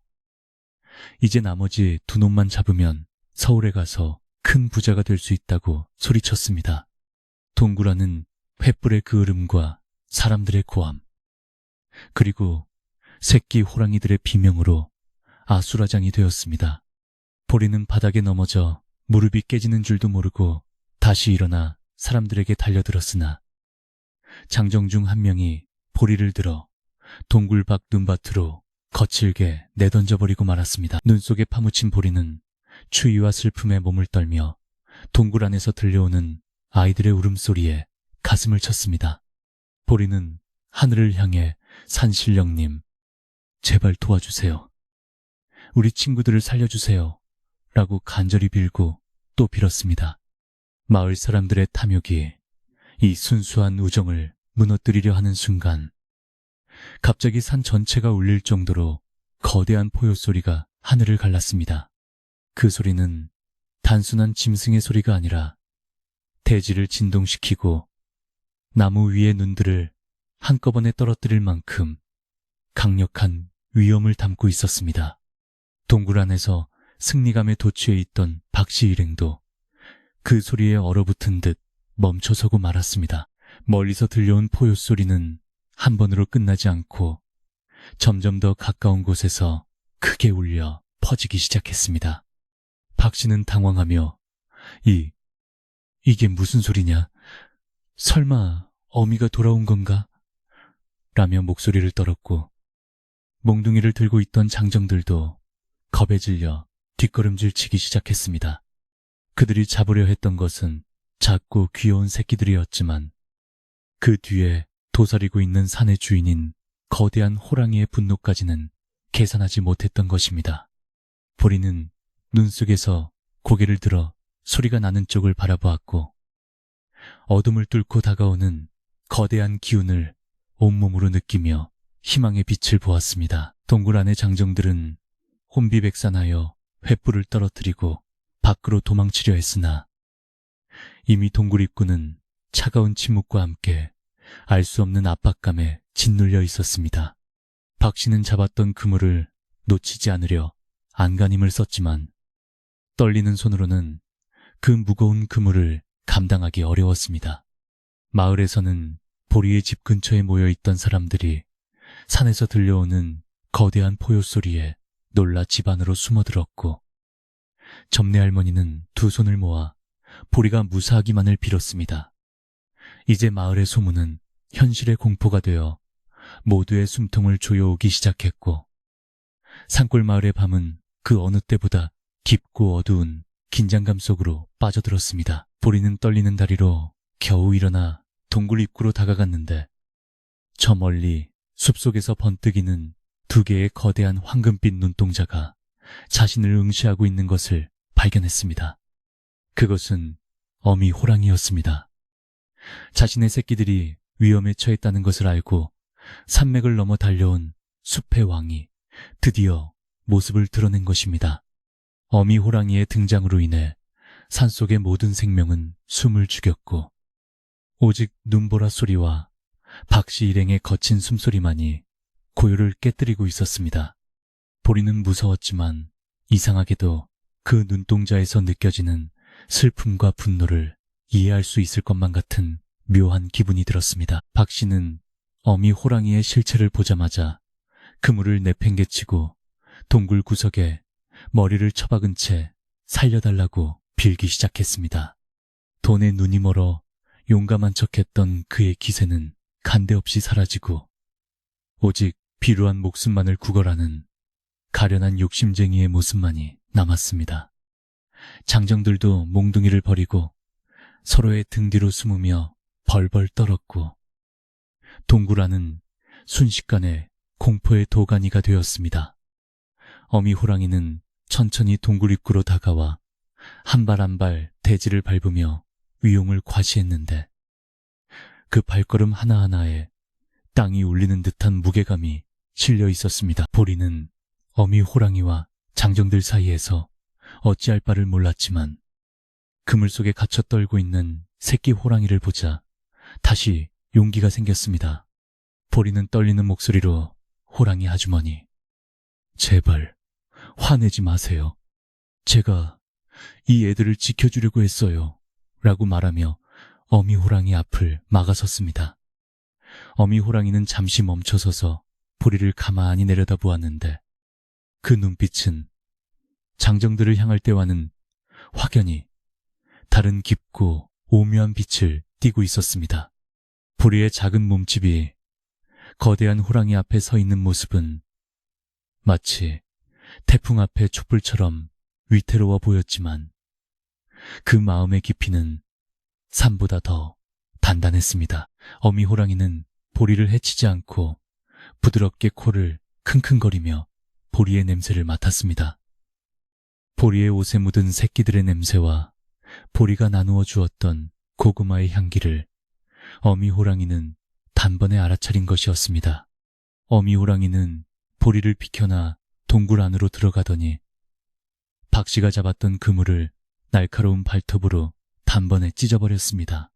이제 나머지 2놈만 잡으면 서울에 가서 큰 부자가 될 수 있다고 소리쳤습니다. 동굴 안은 횃불의 그을음과 사람들의 고함, 그리고 새끼 호랑이들의 비명으로 아수라장이 되었습니다. 보리는 바닥에 넘어져 무릎이 깨지는 줄도 모르고 다시 일어나 사람들에게 달려들었으나 장정 중 한 명이 보리를 들어 동굴 밖 눈밭으로 거칠게 내던져버리고 말았습니다. 눈 속에 파묻힌 보리는 추위와 슬픔에 몸을 떨며 동굴 안에서 들려오는 아이들의 울음소리에 가슴을 쳤습니다. 보리는 하늘을 향해 산신령님, 제발 도와주세요. 우리 친구들을 살려주세요. 라고 간절히 빌고 또 빌었습니다. 마을 사람들의 탐욕이 이 순수한 우정을 무너뜨리려 하는 순간 갑자기 산 전체가 울릴 정도로 거대한 포효 소리가 하늘을 갈랐습니다. 그 소리는 단순한 짐승의 소리가 아니라 대지를 진동시키고 나무 위의 눈들을 한꺼번에 떨어뜨릴 만큼 강력한 위험을 담고 있었습니다. 동굴 안에서 승리감에 도취해 있던 박 씨 일행도 그 소리에 얼어붙은 듯 멈춰서고 말았습니다. 멀리서 들려온 포효 소리는 한 번으로 끝나지 않고 점점 더 가까운 곳에서 크게 울려 퍼지기 시작했습니다. 박 씨는 당황하며 이게 무슨 소리냐? 설마 어미가 돌아온 건가? 라며 목소리를 떨었고 몽둥이를 들고 있던 장정들도 겁에 질려 뒷걸음질 치기 시작했습니다. 그들이 잡으려 했던 것은 작고 귀여운 새끼들이었지만 그 뒤에 도사리고 있는 산의 주인인 거대한 호랑이의 분노까지는 계산하지 못했던 것입니다. 보리는 눈 속에서 고개를 들어 소리가 나는 쪽을 바라보았고 어둠을 뚫고 다가오는 거대한 기운을 온몸으로 느끼며 희망의 빛을 보았습니다. 동굴 안의 장정들은 혼비백산하여 횃불을 떨어뜨리고 밖으로 도망치려 했으나 이미 동굴 입구는 차가운 침묵과 함께 알 수 없는 압박감에 짓눌려 있었습니다. 박 씨는 잡았던 그물을 놓치지 않으려 안간힘을 썼지만 떨리는 손으로는 그 무거운 그물을 감당하기 어려웠습니다. 마을에서는 보리의 집 근처에 모여있던 사람들이 산에서 들려오는 거대한 포효 소리에 놀라 집 안으로 숨어들었고 점례 할머니는 두 손을 모아 보리가 무사하기만을 빌었습니다. 이제 마을의 소문은 현실의 공포가 되어 모두의 숨통을 조여오기 시작했고 산골 마을의 밤은 그 어느 때보다 깊고 어두운 긴장감 속으로 빠져들었습니다. 보리는 떨리는 다리로 겨우 일어나 동굴 입구로 다가갔는데 저 멀리 숲속에서 번뜩이는 2개의 거대한 황금빛 눈동자가 자신을 응시하고 있는 것을 발견했습니다. 그것은 어미 호랑이였습니다. 자신의 새끼들이 위험에 처했다는 것을 알고 산맥을 넘어 달려온 숲의 왕이 드디어 모습을 드러낸 것입니다. 어미 호랑이의 등장으로 인해 산속의 모든 생명은 숨을 죽였고 오직 눈보라 소리와 박씨 일행의 거친 숨소리만이 고요를 깨뜨리고 있었습니다. 보리는 무서웠지만 이상하게도 그 눈동자에서 느껴지는 슬픔과 분노를 이해할 수 있을 것만 같은 묘한 기분이 들었습니다. 박씨는 어미 호랑이의 실체를 보자마자 그물을 내팽개치고 동굴 구석에 머리를 처박은 채 살려달라고 빌기 시작했습니다. 돈에 눈이 멀어 용감한 척했던 그의 기세는 간데없이 사라지고 오직 비루한 목숨만을 구걸하는 가련한 욕심쟁이의 모습만이 남았습니다. 장정들도 몽둥이를 버리고 서로의 등 뒤로 숨으며 벌벌 떨었고 동굴 안은 순식간에 공포의 도가니가 되었습니다. 어미 호랑이는 천천히 동굴 입구로 다가와 한 발 한 발 대지를 밟으며 위용을 과시했는데 그 발걸음 하나하나에 땅이 울리는 듯한 무게감이 실려 있었습니다. 보리는 어미 호랑이와 장정들 사이에서 어찌할 바를 몰랐지만 그물 속에 갇혀 떨고 있는 새끼 호랑이를 보자 다시 용기가 생겼습니다. 보리는 떨리는 목소리로 호랑이 아주머니, 제발 화내지 마세요. 제가 이 애들을 지켜주려고 했어요. 라고 말하며 어미 호랑이 앞을 막아섰습니다. 어미 호랑이는 잠시 멈춰서서 보리를 가만히 내려다보았는데 그 눈빛은 장정들을 향할 때와는 확연히 다른 깊고 오묘한 빛을 띠고 있었습니다. 보리의 작은 몸집이 거대한 호랑이 앞에 서 있는 모습은 마치 태풍 앞에 촛불처럼 위태로워 보였지만 그 마음의 깊이는 산보다 더 단단했습니다. 어미 호랑이는 보리를 해치지 않고 부드럽게 코를 킁킁거리며 보리의 냄새를 맡았습니다. 보리의 옷에 묻은 새끼들의 냄새와 보리가 나누어 주었던 고구마의 향기를 어미 호랑이는 단번에 알아차린 것이었습니다. 어미 호랑이는 보리를 비켜나 동굴 안으로 들어가더니 박씨가 잡았던 그물을 날카로운 발톱으로 단번에 찢어버렸습니다.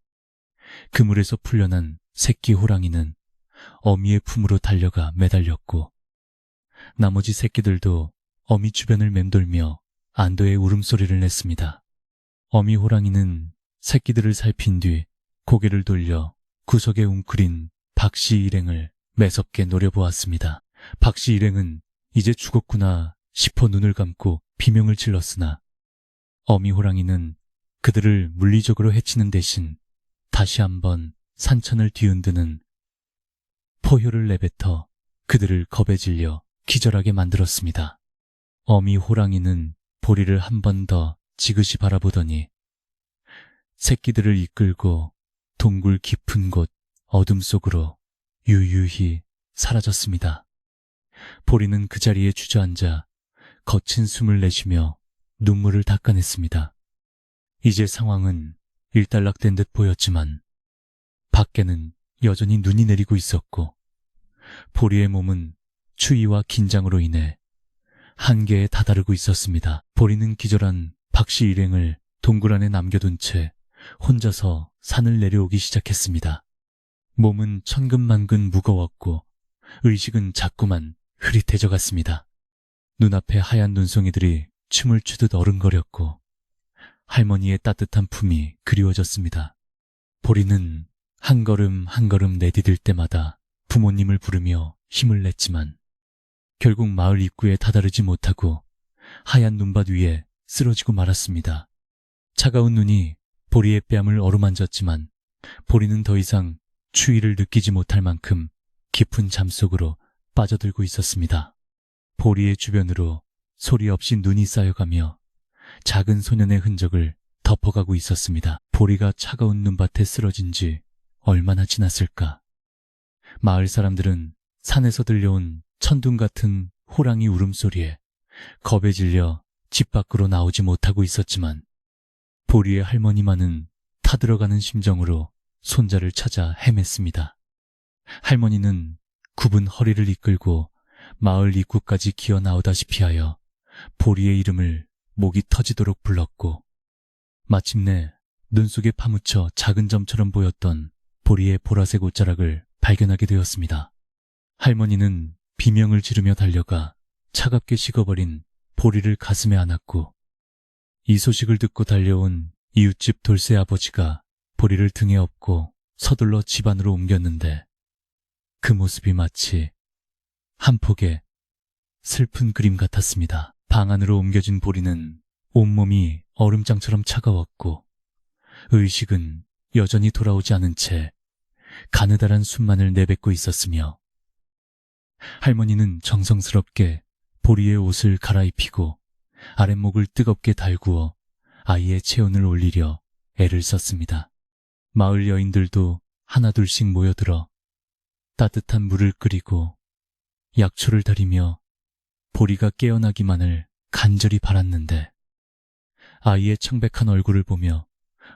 그물에서 풀려난 새끼 호랑이는 어미의 품으로 달려가 매달렸고 나머지 새끼들도 어미 주변을 맴돌며 안도의 울음소리를 냈습니다. 어미 호랑이는 새끼들을 살핀 뒤 고개를 돌려 구석에 웅크린 박씨 일행을 매섭게 노려보았습니다. 박씨 일행은 이제 죽었구나 싶어 눈을 감고 비명을 질렀으나 어미 호랑이는 그들을 물리적으로 해치는 대신 다시 한번 산천을 뒤흔드는 포효를 내뱉어 그들을 겁에 질려 기절하게 만들었습니다. 어미 호랑이는 보리를 한 번 더 지그시 바라보더니 새끼들을 이끌고 동굴 깊은 곳 어둠 속으로 유유히 사라졌습니다. 보리는 그 자리에 주저앉아 거친 숨을 내쉬며 눈물을 닦아냈습니다. 이제 상황은 일단락된 듯 보였지만 밖에는 여전히 눈이 내리고 있었고 보리의 몸은 추위와 긴장으로 인해 한계에 다다르고 있었습니다. 보리는 기절한 박씨 일행을 동굴 안에 남겨둔 채 혼자서 산을 내려오기 시작했습니다. 몸은 천근만근 무거웠고 의식은 자꾸만 흐릿해져 갔습니다. 눈앞에 하얀 눈송이들이 춤을 추듯 어른거렸고 할머니의 따뜻한 품이 그리워졌습니다. 보리는 한 걸음 한 걸음 내디딜 때마다 부모님을 부르며 힘을 냈지만 결국 마을 입구에 다다르지 못하고 하얀 눈밭 위에 쓰러지고 말았습니다. 차가운 눈이 보리의 뺨을 어루만졌지만 보리는 더 이상 추위를 느끼지 못할 만큼 깊은 잠 속으로 빠져들고 있었습니다. 보리의 주변으로 소리 없이 눈이 쌓여가며 작은 소년의 흔적을 덮어가고 있었습니다. 보리가 차가운 눈밭에 쓰러진 지 얼마나 지났을까. 마을 사람들은 산에서 들려온 천둥 같은 호랑이 울음소리에 겁에 질려 집 밖으로 나오지 못하고 있었지만 보리의 할머니만은 타들어가는 심정으로 손자를 찾아 헤맸습니다. 할머니는 굽은 허리를 이끌고 마을 입구까지 기어 나오다시피 하여 보리의 이름을 목이 터지도록 불렀고, 마침내 눈 속에 파묻혀 작은 점처럼 보였던 보리의 보라색 옷자락을 발견하게 되었습니다. 할머니는 비명을 지르며 달려가 차갑게 식어버린 보리를 가슴에 안았고, 이 소식을 듣고 달려온 이웃집 돌쇠 아버지가 보리를 등에 업고 서둘러 집 안으로 옮겼는데, 그 모습이 마치 한 폭의 슬픈 그림 같았습니다. 방 안으로 옮겨진 보리는 온몸이 얼음장처럼 차가웠고, 의식은 여전히 돌아오지 않은 채 가느다란 숨만을 내뱉고 있었으며, 할머니는 정성스럽게 보리의 옷을 갈아입히고 아랫목을 뜨겁게 달구어 아이의 체온을 올리려 애를 썼습니다. 마을 여인들도 하나둘씩 모여들어 따뜻한 물을 끓이고 약초를 다리며 보리가 깨어나기만을 간절히 바랐는데, 아이의 청백한 얼굴을 보며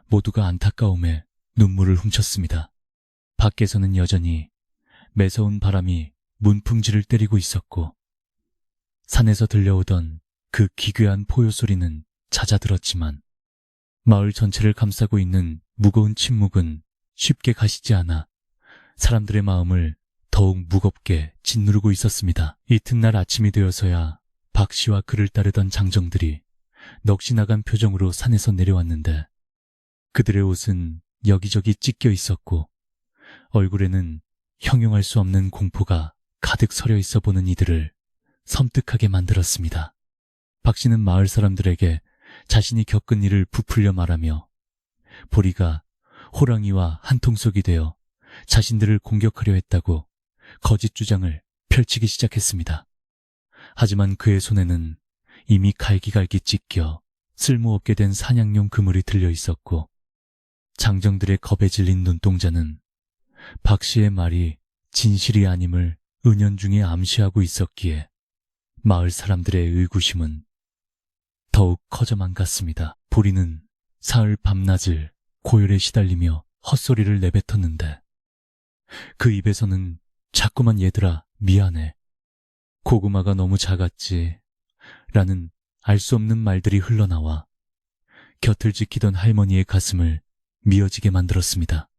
모두가 안타까움에 눈물을 훔쳤습니다. 밖에서는 여전히 매서운 바람이 문풍지를 때리고 있었고, 산에서 들려오던 그 기괴한 포효 소리는 잦아들었지만 마을 전체를 감싸고 있는 무거운 침묵은 쉽게 가시지 않아 사람들의 마음을 더욱 무겁게 짓누르고 있었습니다. 이튿날 아침이 되어서야 박 씨와 그를 따르던 장정들이 넋이 나간 표정으로 산에서 내려왔는데, 그들의 옷은 여기저기 찢겨 있었고 얼굴에는 형용할 수 없는 공포가 가득 서려 있어 보는 이들을 섬뜩하게 만들었습니다. 박 씨는 마을 사람들에게 자신이 겪은 일을 부풀려 말하며 보리가 호랑이와 한통속이 되어 자신들을 공격하려 했다고 거짓 주장을 펼치기 시작했습니다. 하지만 그의 손에는 이미 갈기갈기 찢겨 쓸모없게 된 사냥용 그물이 들려 있었고, 장정들의 겁에 질린 눈동자는 박 씨의 말이 진실이 아님을 은연중에 암시하고 있었기에 마을 사람들의 의구심은 더욱 커져만 갔습니다. 보리는 사흘 밤낮을 고열에 시달리며 헛소리를 내뱉었는데, 그 입에서는 자꾸만 얘들아 미안해, 고구마가 너무 작았지 라는 알 수 없는 말들이 흘러나와 곁을 지키던 할머니의 가슴을 미어지게 만들었습니다.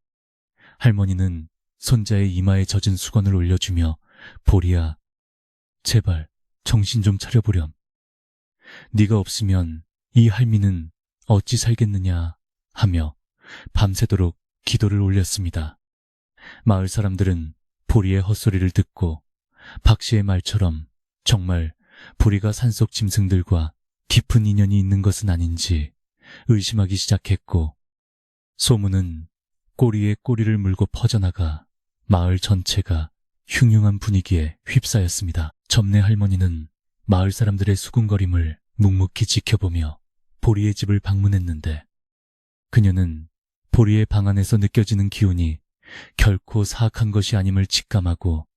할머니는 손자의 이마에 젖은 수건을 올려주며 보리야, 제발 정신 좀 차려보렴. 네가 없으면 이 할미는 어찌 살겠느냐 하며 밤새도록 기도를 올렸습니다. 마을 사람들은 보리의 헛소리를 듣고 박 씨의 말처럼 정말 보리가 산속 짐승들과 깊은 인연이 있는 것은 아닌지 의심하기 시작했고, 소문은 꼬리에 꼬리를 물고 퍼져나가 마을 전체가 흉흉한 분위기에 휩싸였습니다. 점례 할머니는 마을 사람들의 수군거림을 묵묵히 지켜보며 보리의 집을 방문했는데, 그녀는 보리의 방 안에서 느껴지는 기운이 결코 사악한 것이 아님을 직감하고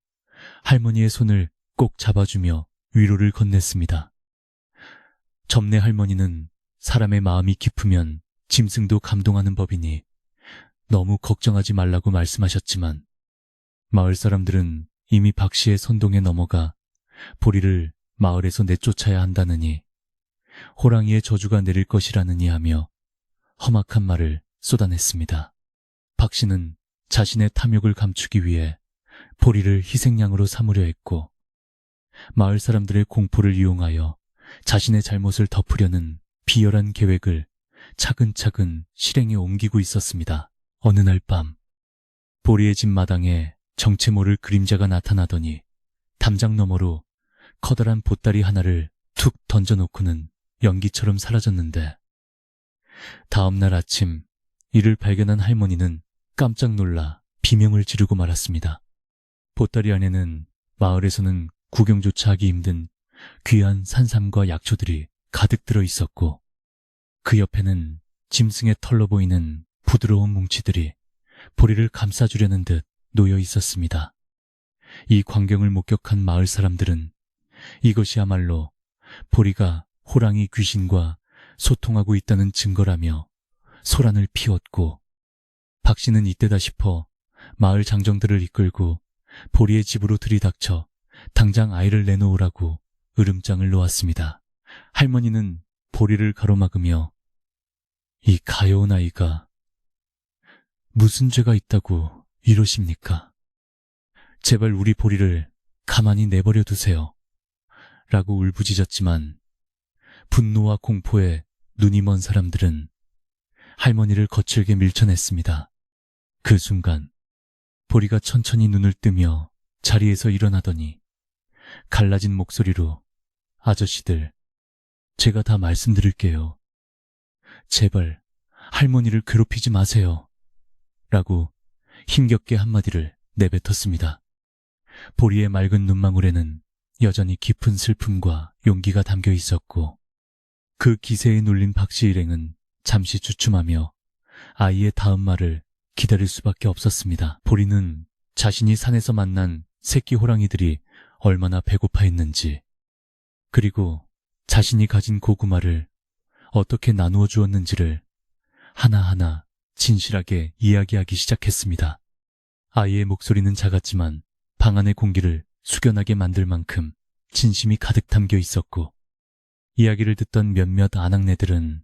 할머니의 손을 꼭 잡아주며 위로를 건넸습니다. 점례 할머니는 사람의 마음이 깊으면 짐승도 감동하는 법이니 너무 걱정하지 말라고 말씀하셨지만, 마을 사람들은 이미 박 씨의 선동에 넘어가 보리를 마을에서 내쫓아야 한다느니, 호랑이의 저주가 내릴 것이라느니 하며 험악한 말을 쏟아냈습니다. 박 씨는 자신의 탐욕을 감추기 위해 보리를 희생양으로 삼으려 했고, 마을 사람들의 공포를 이용하여 자신의 잘못을 덮으려는 비열한 계획을 차근차근 실행에 옮기고 있었습니다. 어느 날 밤, 보리의 집 마당에 정체 모를 그림자가 나타나더니 담장 너머로 커다란 보따리 하나를 툭 던져놓고는 연기처럼 사라졌는데, 다음 날 아침 이를 발견한 할머니는 깜짝 놀라 비명을 지르고 말았습니다. 보따리 안에는 마을에서는 구경조차 하기 힘든 귀한 산삼과 약초들이 가득 들어 있었고, 그 옆에는 짐승의 털로 보이는 부드러운 뭉치들이 보리를 감싸주려는 듯 놓여 있었습니다. 이 광경을 목격한 마을 사람들은 이것이야말로 보리가 호랑이 귀신과 소통하고 있다는 증거라며 소란을 피웠고, 박 씨는 이때다 싶어 마을 장정들을 이끌고 보리의 집으로 들이닥쳐 당장 아이를 내놓으라고 으름장을 놓았습니다. 할머니는 보리를 가로막으며 이 가여운 아이가 무슨 죄가 있다고 이러십니까? 제발 우리 보리를 가만히 내버려 두세요. 라고 울부짖었지만 분노와 공포에 눈이 먼 사람들은 할머니를 거칠게 밀쳐냈습니다. 그 순간 보리가 천천히 눈을 뜨며 자리에서 일어나더니 갈라진 목소리로 아저씨들, 제가 다 말씀드릴게요. 제발 할머니를 괴롭히지 마세요. 라고 힘겹게 한마디를 내뱉었습니다. 보리의 맑은 눈망울에는 여전히 깊은 슬픔과 용기가 담겨 있었고, 그 기세에 눌린 박씨 일행은 잠시 주춤하며 아이의 다음 말을 기다릴 수밖에 없었습니다. 보리는 자신이 산에서 만난 새끼 호랑이들이 얼마나 배고파했는지, 그리고 자신이 가진 고구마를 어떻게 나누어 주었는지를 하나하나 진실하게 이야기하기 시작했습니다. 아이의 목소리는 작았지만 방 안의 공기를 숙연하게 만들 만큼 진심이 가득 담겨 있었고, 이야기를 듣던 몇몇 아낙네들은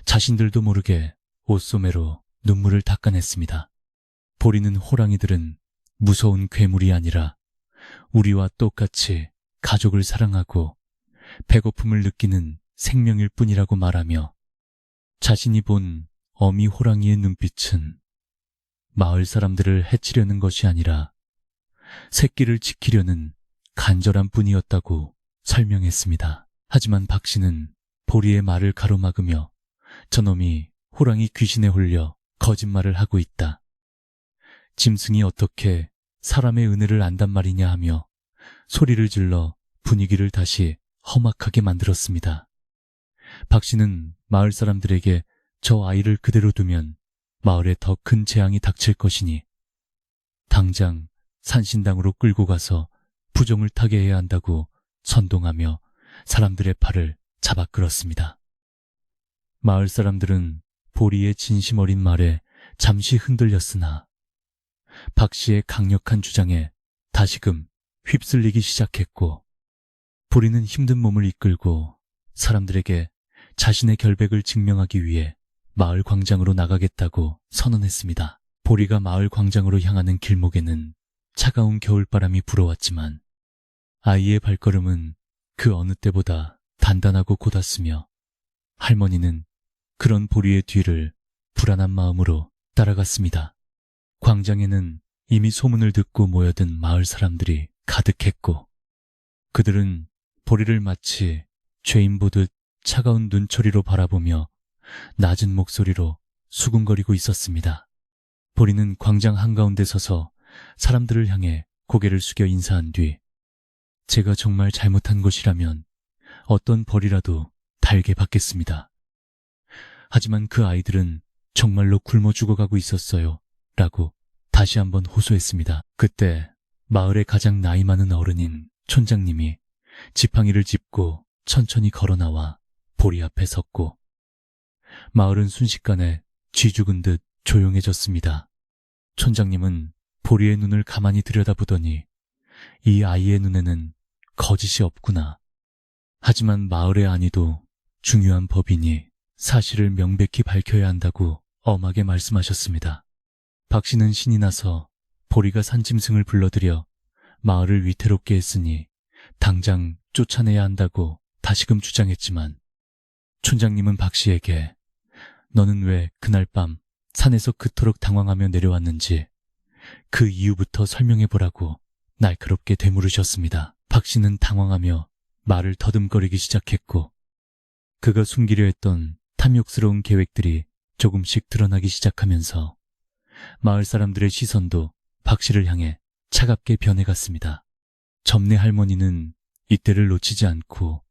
자신들도 모르게 옷소매로 눈물을 닦아냈습니다. 보리는 호랑이들은 무서운 괴물이 아니라 우리와 똑같이 가족을 사랑하고 배고픔을 느끼는 생명일 뿐이라고 말하며, 자신이 본 어미 호랑이의 눈빛은 마을 사람들을 해치려는 것이 아니라 새끼를 지키려는 간절한 뿐이었다고 설명했습니다. 하지만 박 씨는 보리의 말을 가로막으며 저놈이 호랑이 귀신에 홀려 거짓말을 하고 있다. 짐승이 어떻게 사람의 은혜를 안단 말이냐 하며 소리를 질러 분위기를 다시 험악하게 만들었습니다. 박 씨는 마을 사람들에게 저 아이를 그대로 두면 마을에 더 큰 재앙이 닥칠 것이니 당장 산신당으로 끌고 가서 부정을 타게 해야 한다고 선동하며 사람들의 팔을 잡아 끌었습니다. 마을 사람들은 보리의 진심 어린 말에 잠시 흔들렸으나 박 씨의 강력한 주장에 다시금 휩쓸리기 시작했고, 보리는 힘든 몸을 이끌고 사람들에게 자신의 결백을 증명하기 위해 마을 광장으로 나가겠다고 선언했습니다. 보리가 마을 광장으로 향하는 길목에는 차가운 겨울바람이 불어왔지만 아이의 발걸음은 그 어느 때보다 단단하고 곧았으며, 할머니는 그런 보리의 뒤를 불안한 마음으로 따라갔습니다. 광장에는 이미 소문을 듣고 모여든 마을 사람들이 가득했고, 그들은 보리를 마치 죄인 보듯 차가운 눈초리로 바라보며 낮은 목소리로 수군거리고 있었습니다. 보리는 광장 한가운데 서서 사람들을 향해 고개를 숙여 인사한 뒤, 제가 정말 잘못한 것이라면 어떤 벌이라도 달게 받겠습니다. 하지만 그 아이들은 정말로 굶어 죽어가고 있었어요. 라고 다시 한번 호소했습니다. 그때 마을의 가장 나이 많은 어른인 촌장님이 지팡이를 짚고 천천히 걸어나와 보리 앞에 섰고, 마을은 순식간에 쥐 죽은 듯 조용해졌습니다. 촌장님은 보리의 눈을 가만히 들여다보더니 이 아이의 눈에는 거짓이 없구나. 하지만 마을의 안위도 중요한 법이니 사실을 명백히 밝혀야 한다고 엄하게 말씀하셨습니다. 박 씨는 신이 나서 보리가 산짐승을 불러들여 마을을 위태롭게 했으니 당장 쫓아내야 한다고 다시금 주장했지만, 촌장님은 박 씨에게 너는 왜 그날 밤 산에서 그토록 당황하며 내려왔는지 그 이유부터 설명해보라고 날카롭게 되물으셨습니다. 박 씨는 당황하며 말을 더듬거리기 시작했고, 그가 숨기려 했던 탐욕스러운 계획들이 조금씩 드러나기 시작하면서 마을 사람들의 시선도 박 씨를 향해 차갑게 변해갔습니다. 점례 할머니는 이때를 놓치지 않고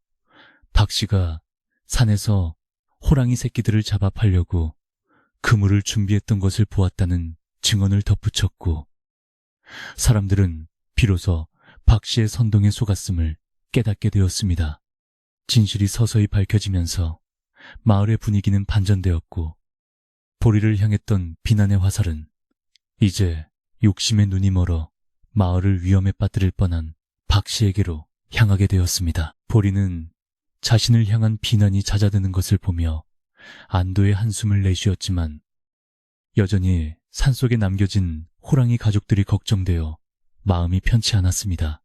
박 씨가 산에서 호랑이 새끼들을 잡아 팔려고 그물을 준비했던 것을 보았다는 증언을 덧붙였고, 사람들은 비로소 박 씨의 선동에 속았음을 깨닫게 되었습니다. 진실이 서서히 밝혀지면서 마을의 분위기는 반전되었고 보리를 향했던 비난의 화살은 이제 욕심에 눈이 멀어 마을을 위험에 빠뜨릴 뻔한 박 씨에게로 향하게 되었습니다. 보리는 자신을 향한 비난이 잦아드는 것을 보며 안도의 한숨을 내쉬었지만 여전히 산속에 남겨진 호랑이 가족들이 걱정되어 마음이 편치 않았습니다.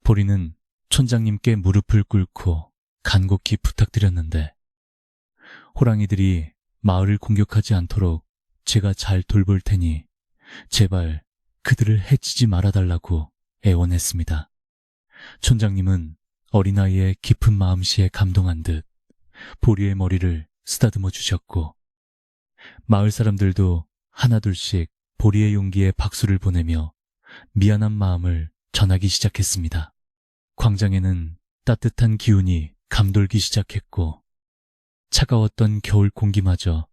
보리는 촌장님께 무릎을 꿇고 간곡히 부탁드렸는데 호랑이들이 마을을 공격하지 않도록 제가 잘 돌볼 테니 제발 그들을 해치지 말아달라고 애원했습니다. 촌장님은 어린아이의 깊은 마음씨에 감동한 듯 보리의 머리를 쓰다듬어 주셨고 마을 사람들도 하나둘씩 보리의 용기에 박수를 보내며 미안한 마음을 전하기 시작했습니다. 광장에는 따뜻한 기운이 감돌기 시작했고 차가웠던 겨울 공기마저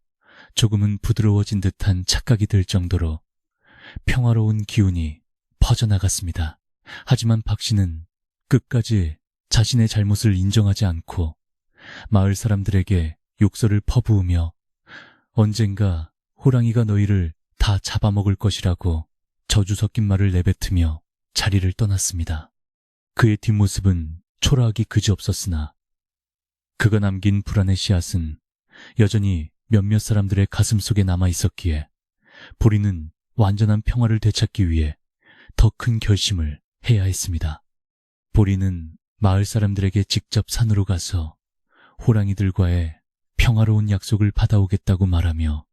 조금은 부드러워진 듯한 착각이 들 정도로 평화로운 기운이 퍼져나갔습니다. 하지만 박 씨는 끝까지 자신의 잘못을 인정하지 않고 마을 사람들에게 욕설을 퍼부으며 언젠가 호랑이가 너희를 다 잡아먹을 것이라고 저주 섞인 말을 내뱉으며 자리를 떠났습니다. 그의 뒷모습은 초라하기 그지없었으나 그가 남긴 불안의 씨앗은 여전히 몇몇 사람들의 가슴 속에 남아 있었기에 보리는 완전한 평화를 되찾기 위해 더 큰 결심을 해야 했습니다. 보리는 마을 사람들에게 직접 산으로 가서 호랑이들과의 평화로운 약속을 받아오겠다고 말하며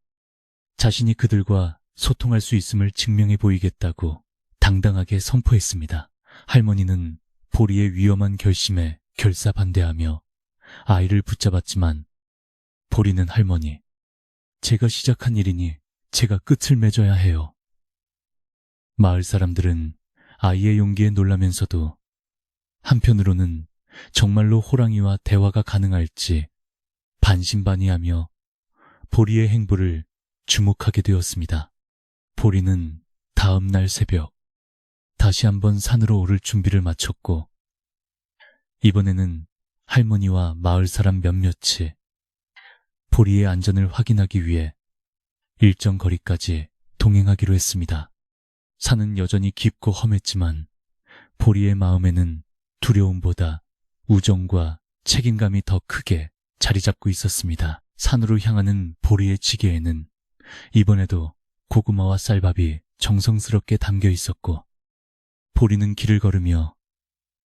자신이 그들과 소통할 수 있음을 증명해 보이겠다고 당당하게 선포했습니다. 할머니는 보리의 위험한 결심에 결사반대하며 아이를 붙잡았지만 보리는 할머니, 제가 시작한 일이니 제가 끝을 맺어야 해요. 마을 사람들은 아이의 용기에 놀라면서도 한편으로는 정말로 호랑이와 대화가 가능할지 반신반의하며 보리의 행보를 주목하게 되었습니다. 보리는 다음 날 새벽 다시 한번 산으로 오를 준비를 마쳤고 이번에는 할머니와 마을 사람 몇몇이 보리의 안전을 확인하기 위해 일정 거리까지 동행하기로 했습니다. 산은 여전히 깊고 험했지만 보리의 마음에는 두려움보다 우정과 책임감이 더 크게 자리 잡고 있었습니다. 산으로 향하는 보리의 지게에는 이번에도 고구마와 쌀밥이 정성스럽게 담겨 있었고 보리는 길을 걸으며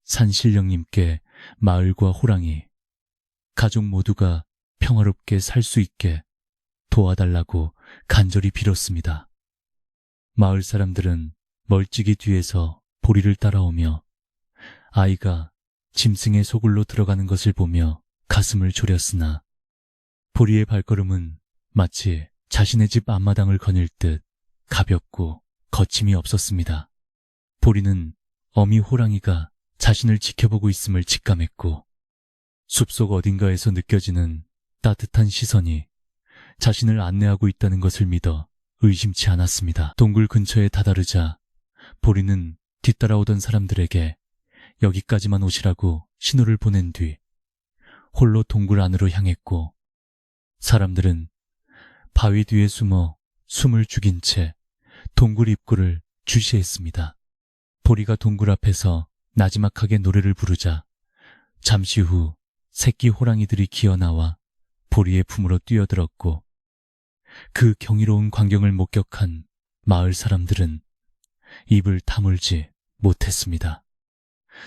산신령님께 마을과 호랑이, 가족 모두가 평화롭게 살 수 있게 도와달라고 간절히 빌었습니다. 마을 사람들은 멀찍이 뒤에서 보리를 따라오며 아이가 짐승의 소굴로 들어가는 것을 보며 가슴을 졸였으나 보리의 발걸음은 마치 자신의 집 앞마당을 거닐 듯 가볍고 거침이 없었습니다. 보리는 어미 호랑이가 자신을 지켜보고 있음을 직감했고 숲속 어딘가에서 느껴지는 따뜻한 시선이 자신을 안내하고 있다는 것을 믿어 의심치 않았습니다. 동굴 근처에 다다르자 보리는 뒤따라오던 사람들에게 여기까지만 오시라고 신호를 보낸 뒤 홀로 동굴 안으로 향했고 사람들은 바위 뒤에 숨어 숨을 죽인 채 동굴 입구를 주시했습니다. 보리가 동굴 앞에서 나지막하게 노래를 부르자 잠시 후 새끼 호랑이들이 기어나와 보리의 품으로 뛰어들었고 그 경이로운 광경을 목격한 마을 사람들은 입을 다물지 못했습니다.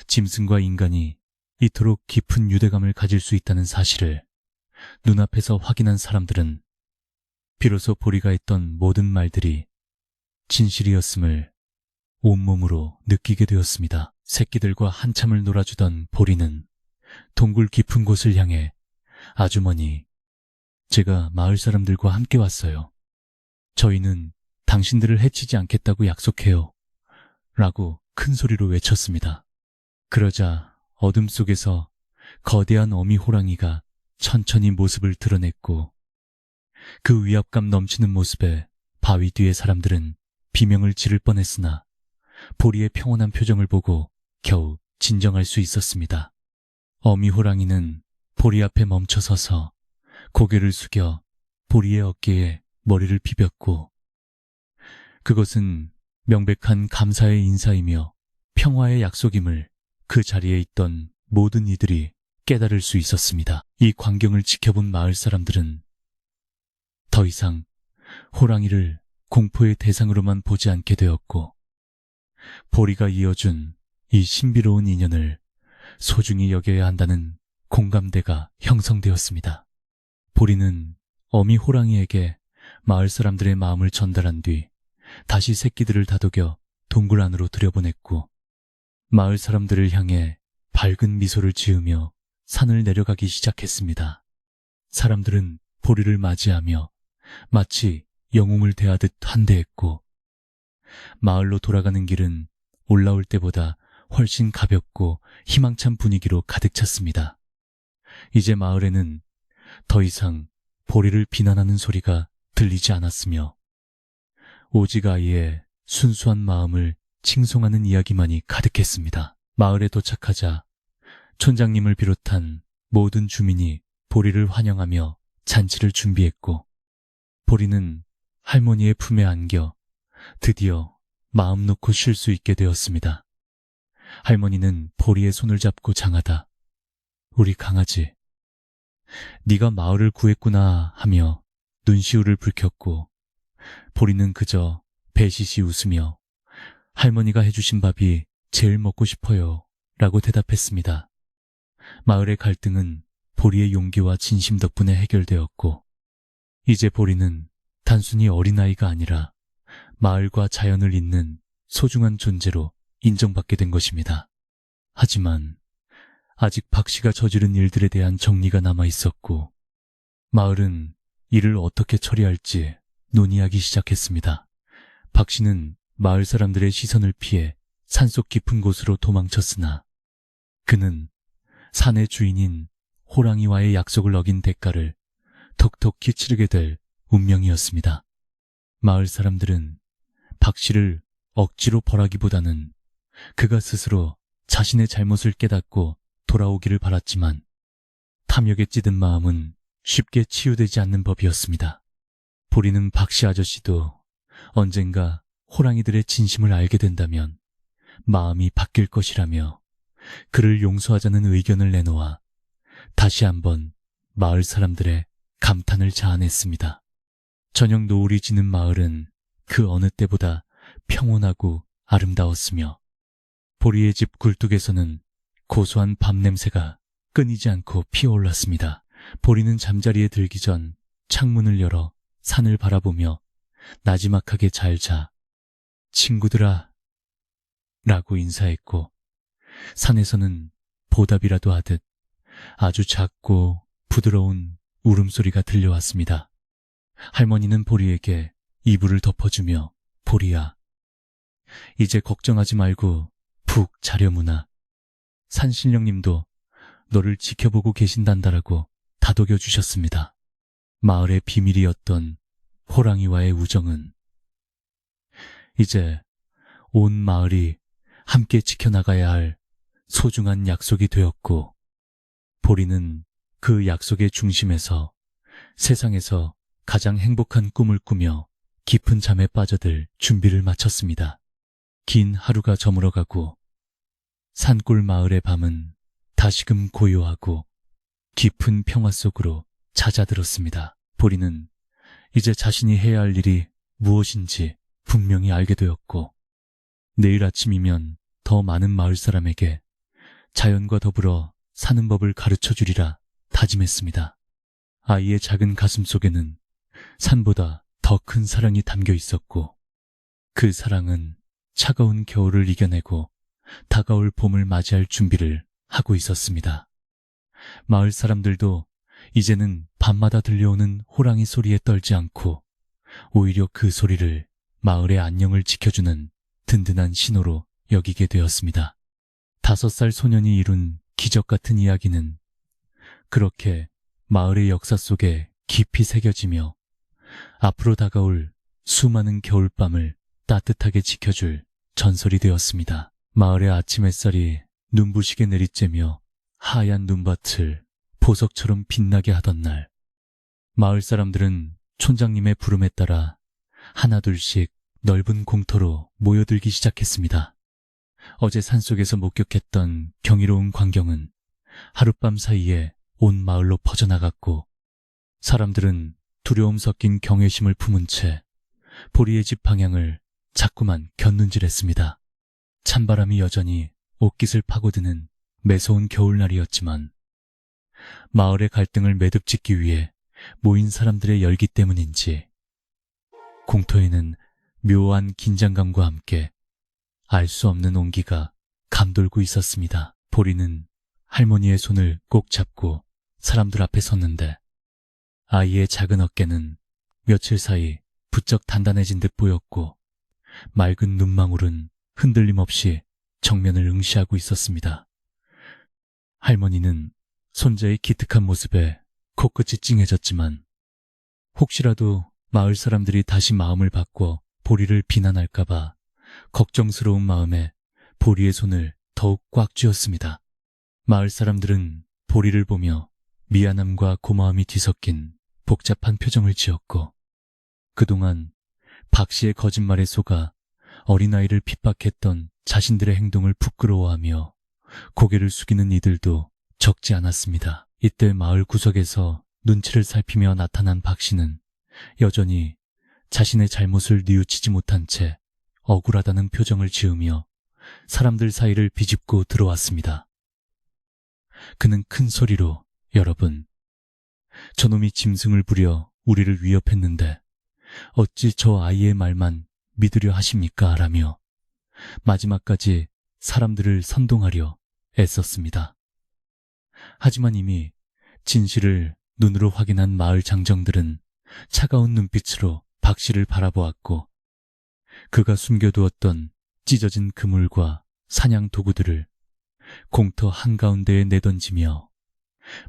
짐승과 인간이 이토록 깊은 유대감을 가질 수 있다는 사실을 눈앞에서 확인한 사람들은 비로소 보리가 했던 모든 말들이 진실이었음을 온몸으로 느끼게 되었습니다. 새끼들과 한참을 놀아주던 보리는 동굴 깊은 곳을 향해 아주머니, 제가 마을 사람들과 함께 왔어요. 저희는 당신들을 해치지 않겠다고 약속해요. 라고 큰 소리로 외쳤습니다. 그러자 어둠 속에서 거대한 어미 호랑이가 천천히 모습을 드러냈고 그 위압감 넘치는 모습에 바위 뒤의 사람들은 비명을 지를 뻔했으나 보리의 평온한 표정을 보고 겨우 진정할 수 있었습니다. 어미 호랑이는 보리 앞에 멈춰서서 고개를 숙여 보리의 어깨에 머리를 비볐고, 그것은 명백한 감사의 인사이며 평화의 약속임을 그 자리에 있던 모든 이들이 깨달을 수 있었습니다. 이 광경을 지켜본 마을 사람들은 더 이상 호랑이를 공포의 대상으로만 보지 않게 되었고, 보리가 이어준 이 신비로운 인연을 소중히 여겨야 한다는 공감대가 형성되었습니다. 보리는 어미 호랑이에게 마을 사람들의 마음을 전달한 뒤 다시 새끼들을 다독여 동굴 안으로 들여보냈고, 마을 사람들을 향해 밝은 미소를 지으며 산을 내려가기 시작했습니다. 사람들은 보리를 맞이하며 마치 영웅을 대하듯 환대했고, 마을로 돌아가는 길은 올라올 때보다 훨씬 가볍고 희망찬 분위기로 가득 찼습니다. 이제 마을에는 더 이상 보리를 비난하는 소리가 들리지 않았으며, 오직 아이의 순수한 마음을 칭송하는 이야기만이 가득했습니다. 마을에 도착하자 촌장님을 비롯한 모든 주민이 보리를 환영하며 잔치를 준비했고, 보리는 할머니의 품에 안겨 드디어 마음 놓고 쉴 수 있게 되었습니다. 할머니는 보리의 손을 잡고 장하다. 우리 강아지, 네가 마을을 구했구나 하며 눈시울을 붉혔고, 보리는 그저 배시시 웃으며 할머니가 해주신 밥이 제일 먹고 싶어요 라고 대답했습니다. 마을의 갈등은 보리의 용기와 진심 덕분에 해결되었고, 이제 보리는 단순히 어린아이가 아니라 마을과 자연을 잇는 소중한 존재로 인정받게 된 것입니다. 하지만 아직 박 씨가 저지른 일들에 대한 정리가 남아 있었고, 마을은 이를 어떻게 처리할지 논의하기 시작했습니다. 박 씨는 마을 사람들의 시선을 피해 산속 깊은 곳으로 도망쳤으나, 그는 산의 주인인 호랑이와의 약속을 어긴 대가를 톡톡히 치르게 될 운명이었습니다. 마을 사람들은 박 씨를 억지로 벌하기보다는 그가 스스로 자신의 잘못을 깨닫고 돌아오기를 바랐지만, 탐욕에 찌든 마음은 쉽게 치유되지 않는 법이었습니다. 보리는 박 씨 아저씨도 언젠가 호랑이들의 진심을 알게 된다면 마음이 바뀔 것이라며 그를 용서하자는 의견을 내놓아 다시 한번 마을 사람들의 감탄을 자아냈습니다. 저녁 노을이 지는 마을은 그 어느 때보다 평온하고 아름다웠으며, 보리의 집 굴뚝에서는 고소한 밤 냄새가 끊이지 않고 피어올랐습니다. 보리는 잠자리에 들기 전 창문을 열어 산을 바라보며 나지막하게 잘 자, 친구들아 라고 인사했고, 산에서는 보답이라도 하듯 아주 작고 부드러운 울음소리가 들려왔습니다. 할머니는 보리에게 이불을 덮어주며, 보리야, 이제 걱정하지 말고 푹 자려무나. 산신령님도 너를 지켜보고 계신단다라고 다독여 주셨습니다. 마을의 비밀이었던 호랑이와의 우정은 이제 온 마을이 함께 지켜나가야 할 소중한 약속이 되었고, 보리는 그 약속의 중심에서 세상에서 가장 행복한 꿈을 꾸며 깊은 잠에 빠져들 준비를 마쳤습니다. 긴 하루가 저물어가고 산골 마을의 밤은 다시금 고요하고 깊은 평화 속으로 잦아들었습니다. 보리는 이제 자신이 해야 할 일이 무엇인지 분명히 알게 되었고, 내일 아침이면 더 많은 마을 사람에게 자연과 더불어 사는 법을 가르쳐 주리라 다짐했습니다. 아이의 작은 가슴 속에는 산보다 더 큰 사랑이 담겨 있었고, 그 사랑은 차가운 겨울을 이겨내고 다가올 봄을 맞이할 준비를 하고 있었습니다. 마을 사람들도 이제는 밤마다 들려오는 호랑이 소리에 떨지 않고 오히려 그 소리를 마을의 안녕을 지켜주는 든든한 신호로 여기게 되었습니다. 5살 소년이 이룬 기적 같은 이야기는 그렇게 마을의 역사 속에 깊이 새겨지며 앞으로 다가올 수많은 겨울밤을 따뜻하게 지켜줄 전설이 되었습니다. 마을의 아침 햇살이 눈부시게 내리쬐며 하얀 눈밭을 보석처럼 빛나게 하던 날, 마을 사람들은 촌장님의 부름에 따라 하나둘씩 넓은 공터로 모여들기 시작했습니다. 어제 산속에서 목격했던 경이로운 광경은 하룻밤 사이에 온 마을로 퍼져나갔고, 사람들은 두려움 섞인 경외심을 품은 채 보리의 집 방향을 자꾸만 곁눈질했습니다. 찬바람이 여전히 옷깃을 파고드는 매서운 겨울날이었지만, 마을의 갈등을 매듭짓기 위해 모인 사람들의 열기 때문인지 공터에는 묘한 긴장감과 함께 알 수 없는 온기가 감돌고 있었습니다. 보리는 할머니의 손을 꼭 잡고 사람들 앞에 섰는데, 아이의 작은 어깨는 며칠 사이 부쩍 단단해진 듯 보였고, 맑은 눈망울은 흔들림 없이 정면을 응시하고 있었습니다. 할머니는 손자의 기특한 모습에 코끝이 찡해졌지만, 혹시라도 마을 사람들이 다시 마음을 바꿔 보리를 비난할까봐 걱정스러운 마음에 보리의 손을 더욱 꽉 쥐었습니다. 마을 사람들은 보리를 보며 미안함과 고마움이 뒤섞인 복잡한 표정을 지었고, 그동안 박 씨의 거짓말에 속아 어린아이를 핍박했던 자신들의 행동을 부끄러워하며 고개를 숙이는 이들도 적지 않았습니다. 이때 마을 구석에서 눈치를 살피며 나타난 박 씨는 여전히 자신의 잘못을 뉘우치지 못한 채 억울하다는 표정을 지으며 사람들 사이를 비집고 들어왔습니다. 그는 큰 소리로, 여러분, 저놈이 짐승을 부려 우리를 위협했는데 어찌 저 아이의 말만 믿으려 하십니까? 라며 마지막까지 사람들을 선동하려 애썼습니다. 하지만 이미 진실을 눈으로 확인한 마을 장정들은 차가운 눈빛으로 박 씨를 바라보았고, 그가 숨겨두었던 찢어진 그물과 사냥 도구들을 공터 한가운데에 내던지며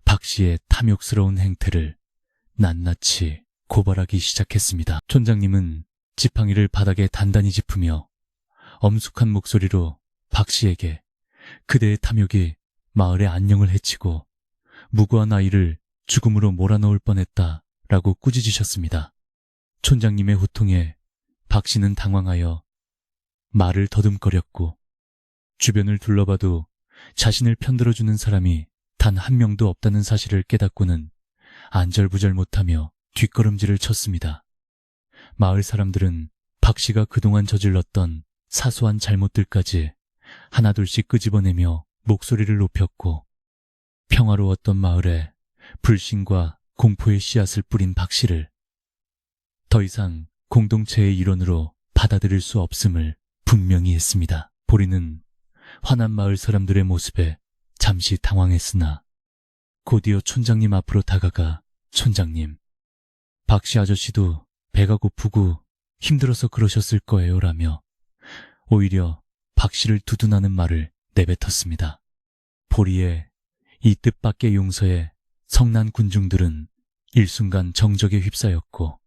박 씨의 탐욕스러운 행태를 낱낱이 고발하기 시작했습니다. 촌장님은 지팡이를 바닥에 단단히 짚으며 엄숙한 목소리로 박 씨에게 그대의 탐욕이 마을의 안녕을 해치고 무고한 아이를 죽음으로 몰아넣을 뻔했다라고 꾸짖으셨습니다. 촌장님의 호통에 박 씨는 당황하여 말을 더듬거렸고, 주변을 둘러봐도 자신을 편들어주는 사람이 단 한 명도 없다는 사실을 깨닫고는 안절부절 못하며 뒷걸음질을 쳤습니다. 마을 사람들은 박 씨가 그동안 저질렀던 사소한 잘못들까지 하나둘씩 끄집어내며 목소리를 높였고, 평화로웠던 마을에 불신과 공포의 씨앗을 뿌린 박 씨를 더 이상 공동체의 일원으로 받아들일 수 없음을 분명히 했습니다. 보리는 화난 마을 사람들의 모습에 잠시 당황했으나 곧이어 촌장님 앞으로 다가가, 촌장님, 박 씨 아저씨도 배가 고프고 힘들어서 그러셨을 거예요 라며 오히려 박 씨를 두둔하는 말을 내뱉었습니다. 보리의 이 뜻밖의 용서에 성난 군중들은 일순간 정적에 휩싸였고,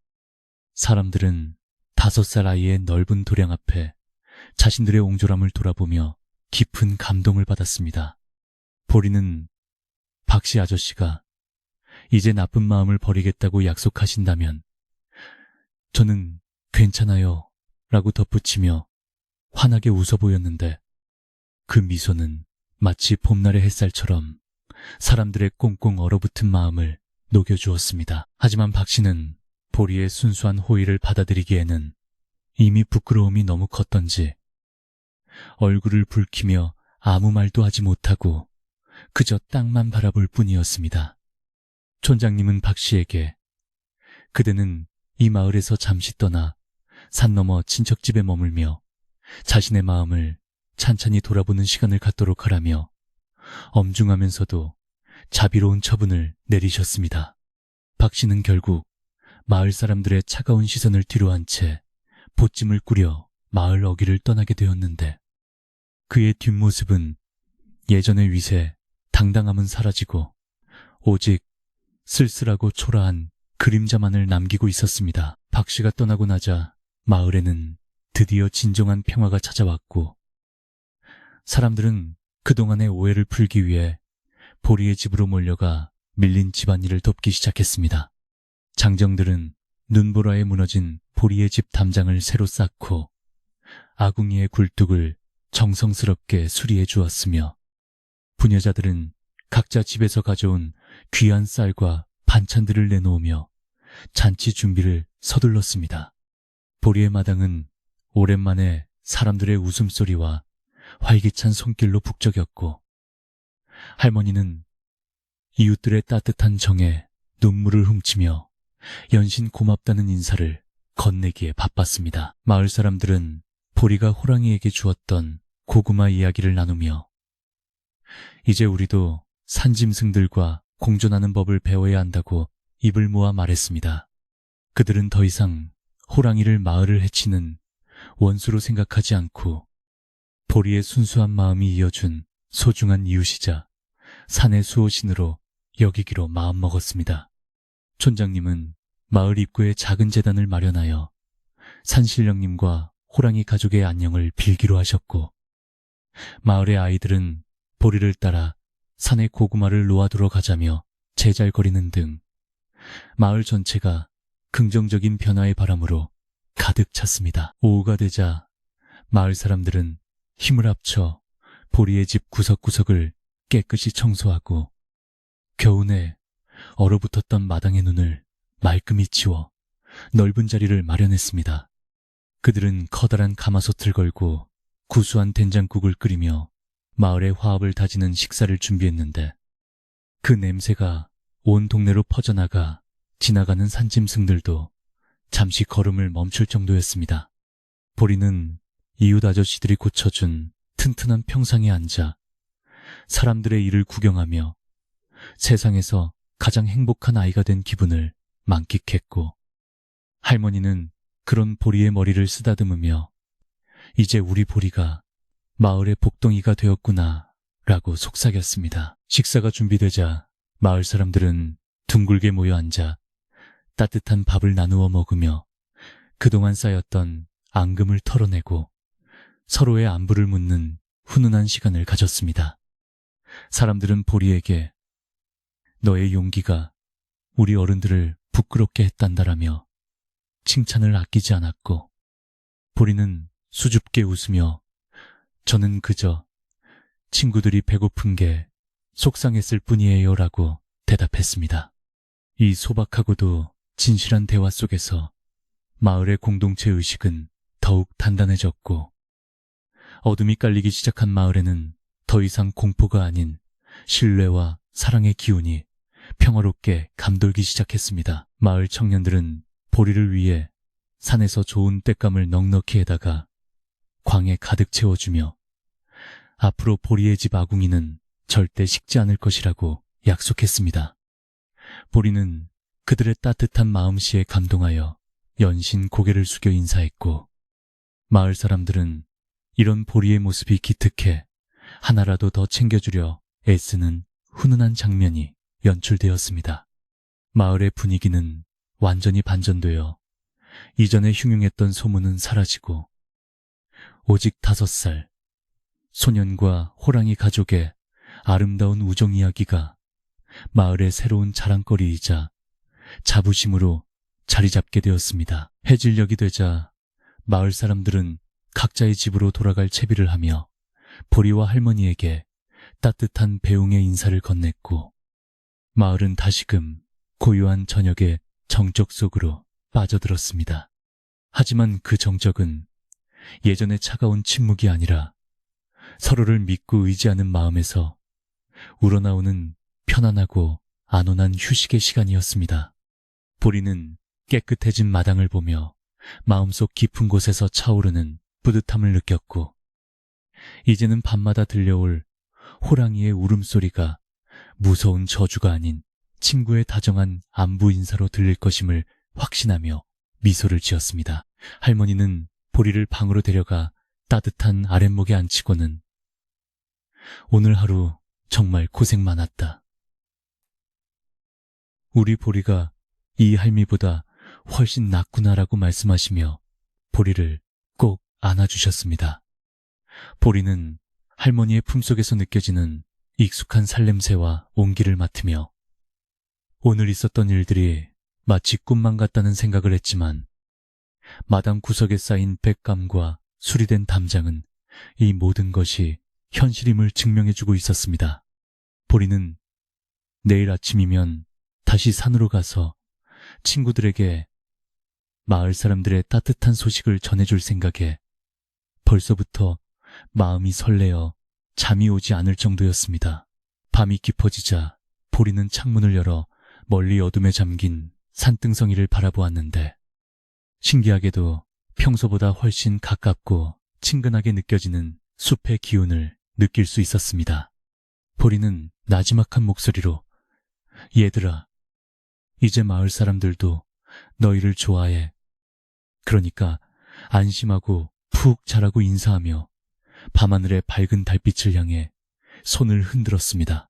사람들은 5살 아이의 넓은 도량 앞에 자신들의 옹졸함을 돌아보며 깊은 감동을 받았습니다. 보리는 박 씨 아저씨가 이제 나쁜 마음을 버리겠다고 약속하신다면 저는 괜찮아요 라고 덧붙이며 환하게 웃어 보였는데, 그 미소는 마치 봄날의 햇살처럼 사람들의 꽁꽁 얼어붙은 마음을 녹여주었습니다. 하지만 박 씨는 보리의 순수한 호의를 받아들이기에는 이미 부끄러움이 너무 컸던지 얼굴을 붉히며 아무 말도 하지 못하고 그저 땅만 바라볼 뿐이었습니다. 촌장님은 박 씨에게 그대는 이 마을에서 잠시 떠나 산 너머 친척집에 머물며 자신의 마음을 찬찬히 돌아보는 시간을 갖도록 하라며 엄중하면서도 자비로운 처분을 내리셨습니다. 박 씨는 결국 마을 사람들의 차가운 시선을 뒤로한 채 보찜을 꾸려 마을 어귀를 떠나게 되었는데, 그의 뒷모습은 예전의 위세, 당당함은 사라지고 오직 쓸쓸하고 초라한 그림자만을 남기고 있었습니다. 박 씨가 떠나고 나자 마을에는 드디어 진정한 평화가 찾아왔고, 사람들은 그동안의 오해를 풀기 위해 보리의 집으로 몰려가 밀린 집안일을 돕기 시작했습니다. 장정들은 눈보라에 무너진 보리의 집 담장을 새로 쌓고 아궁이의 굴뚝을 정성스럽게 수리해 주었으며, 부녀자들은 각자 집에서 가져온 귀한 쌀과 반찬들을 내놓으며 잔치 준비를 서둘렀습니다. 보리의 마당은 오랜만에 사람들의 웃음소리와 활기찬 손길로 북적였고, 할머니는 이웃들의 따뜻한 정에 눈물을 훔치며 연신 고맙다는 인사를 건네기에 바빴습니다. 마을 사람들은 보리가 호랑이에게 주었던 고구마 이야기를 나누며, 이제 우리도 산짐승들과 공존하는 법을 배워야 한다고 입을 모아 말했습니다. 그들은 더 이상 호랑이를 마을을 해치는 원수로 생각하지 않고 보리의 순수한 마음이 이어준 소중한 이웃이자 산의 수호신으로 여기기로 마음먹었습니다. 촌장님은 마을 입구에 작은 제단을 마련하여 산신령님과 호랑이 가족의 안녕을 빌기로 하셨고, 마을의 아이들은 보리를 따라 산에 고구마를 놓아두러 가자며 제잘거리는 등 마을 전체가 긍정적인 변화의 바람으로 가득 찼습니다. 오후가 되자 마을 사람들은 힘을 합쳐 보리의 집 구석구석을 깨끗이 청소하고 겨우내 얼어붙었던 마당의 눈을 말끔히 치워 넓은 자리를 마련했습니다. 그들은 커다란 가마솥을 걸고 구수한 된장국을 끓이며 마을의 화합을 다지는 식사를 준비했는데, 그 냄새가 온 동네로 퍼져나가 지나가는 산짐승들도 잠시 걸음을 멈출 정도였습니다. 보리는 이웃 아저씨들이 고쳐준 튼튼한 평상에 앉아 사람들의 일을 구경하며 세상에서 가장 행복한 아이가 된 기분을 만끽했고, 할머니는 그런 보리의 머리를 쓰다듬으며 이제 우리 보리가 마을의 복덩이가 되었구나 라고 속삭였습니다. 식사가 준비되자 마을 사람들은 둥글게 모여 앉아 따뜻한 밥을 나누어 먹으며 그동안 쌓였던 앙금을 털어내고 서로의 안부를 묻는 훈훈한 시간을 가졌습니다. 사람들은 보리에게 너의 용기가 우리 어른들을 부끄럽게 했단다라며 칭찬을 아끼지 않았고, 보리는 수줍게 웃으며 저는 그저 친구들이 배고픈 게 속상했을 뿐이에요 라고 대답했습니다. 이 소박하고도 진실한 대화 속에서 마을의 공동체 의식은 더욱 단단해졌고, 어둠이 깔리기 시작한 마을에는 더 이상 공포가 아닌 신뢰와 사랑의 기운이 평화롭게 감돌기 시작했습니다. 마을 청년들은 보리를 위해 산에서 좋은 땔감을 넉넉히 해다가 광에 가득 채워주며 앞으로 보리의 집 아궁이는 절대 식지 않을 것이라고 약속했습니다. 보리는 그들의 따뜻한 마음씨에 감동하여 연신 고개를 숙여 인사했고, 마을 사람들은 이런 보리의 모습이 기특해 하나라도 더 챙겨주려 애쓰는 훈훈한 장면이 연출되었습니다. 마을의 분위기는 완전히 반전되어 이전에 흉흉했던 소문은 사라지고 오직 5살 소년과 호랑이 가족의 아름다운 우정 이야기가 마을의 새로운 자랑거리이자 자부심으로 자리 잡게 되었습니다. 해질녘이 되자 마을 사람들은 각자의 집으로 돌아갈 채비를 하며 보리와 할머니에게 따뜻한 배웅의 인사를 건넸고, 마을은 다시금 고요한 저녁의 정적 속으로 빠져들었습니다. 하지만 그 정적은 예전의 차가운 침묵이 아니라 서로를 믿고 의지하는 마음에서 우러나오는 편안하고 안온한 휴식의 시간이었습니다. 보리는 깨끗해진 마당을 보며 마음속 깊은 곳에서 차오르는 뿌듯함을 느꼈고, 이제는 밤마다 들려올 호랑이의 울음소리가 무서운 저주가 아닌 친구의 다정한 안부 인사로 들릴 것임을 확신하며 미소를 지었습니다. 할머니는 보리를 방으로 데려가 따뜻한 아랫목에 앉히고는 오늘 하루 정말 고생 많았다. 우리 보리가 이 할미보다 훨씬 낫구나라고 말씀하시며 보리를 꼭 안아주셨습니다. 보리는 할머니의 품속에서 느껴지는 익숙한 살냄새와 온기를 맡으며 오늘 있었던 일들이 마치 꿈만 같다는 생각을 했지만 마당 구석에 쌓인 백감과 수리된 담장은 이 모든 것이 현실임을 증명해주고 있었습니다. 보리는 내일 아침이면 다시 산으로 가서 친구들에게 마을 사람들의 따뜻한 소식을 전해줄 생각에 벌써부터 마음이 설레어 잠이 오지 않을 정도였습니다. 밤이 깊어지자 보리는 창문을 열어 멀리 어둠에 잠긴 산등성이를 바라보았는데 신기하게도 평소보다 훨씬 가깝고 친근하게 느껴지는 숲의 기운을 느낄 수 있었습니다. 보리는 나지막한 목소리로 얘들아, 이제 마을 사람들도 너희를 좋아해. 그러니까 안심하고 푹 자라고 인사하며 밤하늘의 밝은 달빛을 향해 손을 흔들었습니다.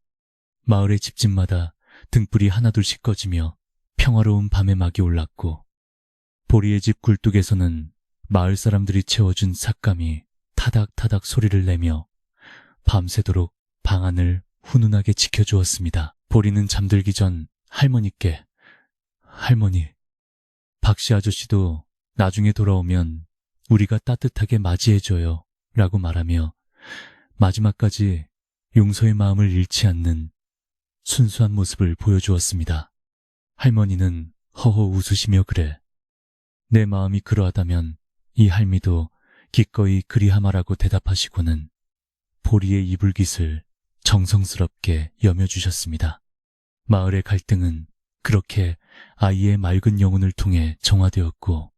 마을의 집집마다 등불이 하나둘씩 꺼지며 평화로운 밤의 막이 올랐고 보리의 집 굴뚝에서는 마을 사람들이 채워준 삭감이 타닥타닥 소리를 내며 밤새도록 방 안을 훈훈하게 지켜주었습니다. 보리는 잠들기 전 할머니께 할머니, 박씨 아저씨도 나중에 돌아오면 우리가 따뜻하게 맞이해줘요 라고 말하며 마지막까지 용서의 마음을 잃지 않는 순수한 모습을 보여주었습니다. 할머니는 허허 웃으시며 그래. 내 마음이 그러하다면 이 할미도 기꺼이 그리하마라고 대답하시고는 보리의 이불깃을 정성스럽게 여며주셨습니다. 마을의 갈등은 그렇게 아이의 맑은 영혼을 통해 정화되었고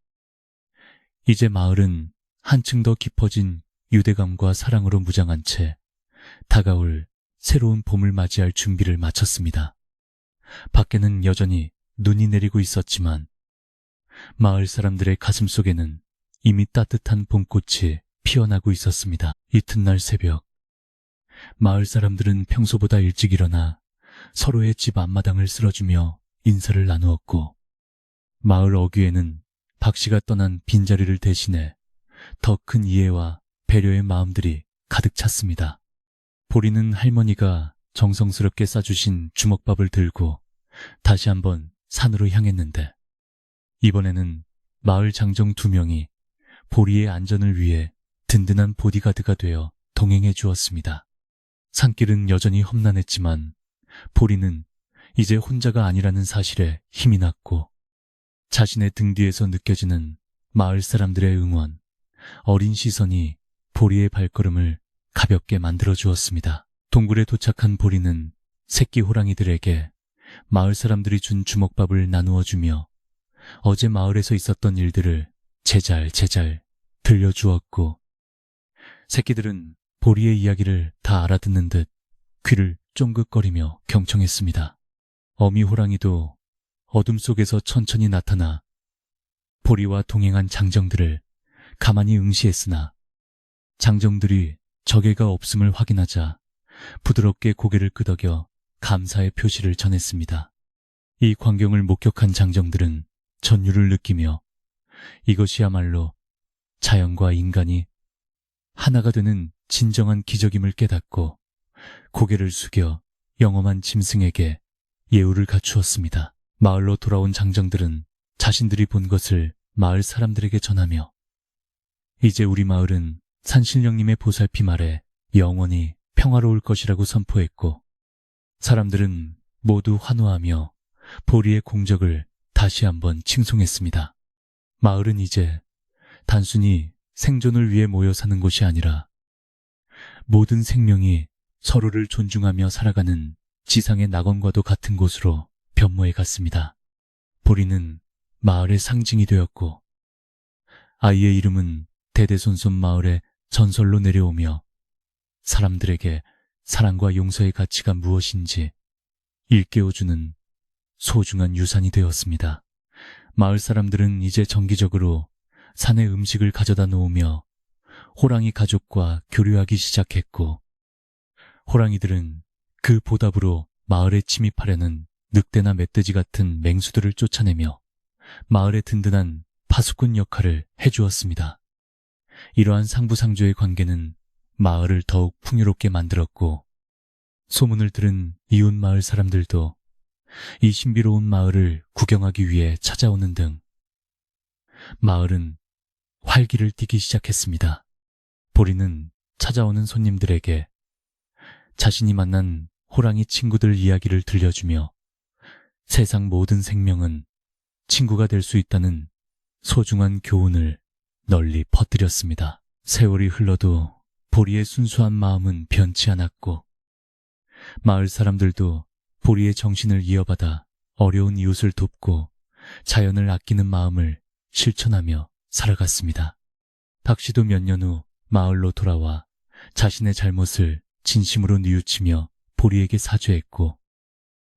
이제 마을은 한층 더 깊어진 유대감과 사랑으로 무장한 채 다가올 새로운 봄을 맞이할 준비를 마쳤습니다. 밖에는 여전히 눈이 내리고 있었지만 마을 사람들의 가슴 속에는 이미 따뜻한 봄꽃이 피어나고 있었습니다. 이튿날 새벽, 마을 사람들은 평소보다 일찍 일어나 서로의 집 앞마당을 쓸어주며 인사를 나누었고 마을 어귀에는 박씨가 떠난 빈자리를 대신해 더 큰 이해와 배려의 마음들이 가득 찼습니다. 보리는 할머니가 정성스럽게 싸주신 주먹밥을 들고 다시 한번 산으로 향했는데 이번에는 마을 장정 2명이 보리의 안전을 위해 든든한 보디가드가 되어 동행해 주었습니다. 산길은 여전히 험난했지만 보리는 이제 혼자가 아니라는 사실에 힘이 났고 자신의 등 뒤에서 느껴지는 마을 사람들의 응원, 어린 시선이 보리의 발걸음을 가볍게 만들어 주었습니다. 동굴에 도착한 보리는 새끼 호랑이들에게 마을 사람들이 준 주먹밥을 나누어 주며 어제 마을에서 있었던 일들을 제잘 들려주었고 새끼들은 보리의 이야기를 다 알아듣는 듯 귀를 쫑긋거리며 경청했습니다. 어미 호랑이도 어둠 속에서 천천히 나타나 보리와 동행한 장정들을 가만히 응시했으나 장정들이 적애가 없음을 확인하자 부드럽게 고개를 끄덕여 감사의 표시를 전했습니다. 이 광경을 목격한 장정들은 전율을 느끼며 이것이야말로 자연과 인간이 하나가 되는 진정한 기적임을 깨닫고 고개를 숙여 영험한 짐승에게 예우를 갖추었습니다. 마을로 돌아온 장정들은 자신들이 본 것을 마을 사람들에게 전하며 이제 우리 마을은 산신령님의 보살핌 아래 영원히 평화로울 것이라고 선포했고 사람들은 모두 환호하며 보리의 공적을 다시 한번 칭송했습니다. 마을은 이제 단순히 생존을 위해 모여 사는 곳이 아니라 모든 생명이 서로를 존중하며 살아가는 지상의 낙원과도 같은 곳으로 변모해 갔습니다. 보리는 마을의 상징이 되었고 아이의 이름은 대대손손 마을의 전설로 내려오며 사람들에게 사랑과 용서의 가치가 무엇인지 일깨워주는 소중한 유산이 되었습니다. 마을 사람들은 이제 정기적으로 산에 음식을 가져다 놓으며 호랑이 가족과 교류하기 시작했고 호랑이들은 그 보답으로 마을에 침입하려는 늑대나 멧돼지 같은 맹수들을 쫓아내며 마을의 든든한 파수꾼 역할을 해주었습니다. 이러한 상부상조의 관계는 마을을 더욱 풍요롭게 만들었고 소문을 들은 이웃 마을 사람들도 이 신비로운 마을을 구경하기 위해 찾아오는 등 마을은 활기를 띠기 시작했습니다. 보리는 찾아오는 손님들에게 자신이 만난 호랑이 친구들 이야기를 들려주며 세상 모든 생명은 친구가 될 수 있다는 소중한 교훈을 널리 퍼뜨렸습니다. 세월이 흘러도 보리의 순수한 마음은 변치 않았고 마을 사람들도 보리의 정신을 이어받아 어려운 이웃을 돕고 자연을 아끼는 마음을 실천하며 살아갔습니다. 박 씨도 몇 년 후 마을로 돌아와 자신의 잘못을 진심으로 뉘우치며 보리에게 사죄했고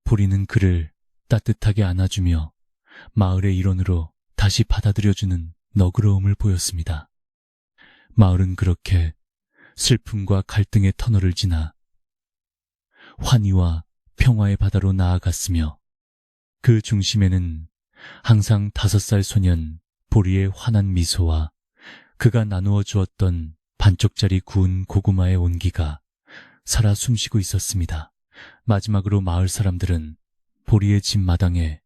보리는 그를 따뜻하게 안아주며 마을의 일원으로 다시 받아들여주는 너그러움을 보였습니다. 마을은 그렇게 슬픔과 갈등의 터널을 지나 환희와 평화의 바다로 나아갔으며 그 중심에는 항상 5살 소년 보리의 환한 미소와 그가 나누어 주었던 반쪽짜리 구운 고구마의 온기가 살아 숨쉬고 있었습니다. 마지막으로 마을 사람들은 보리의 집 마당에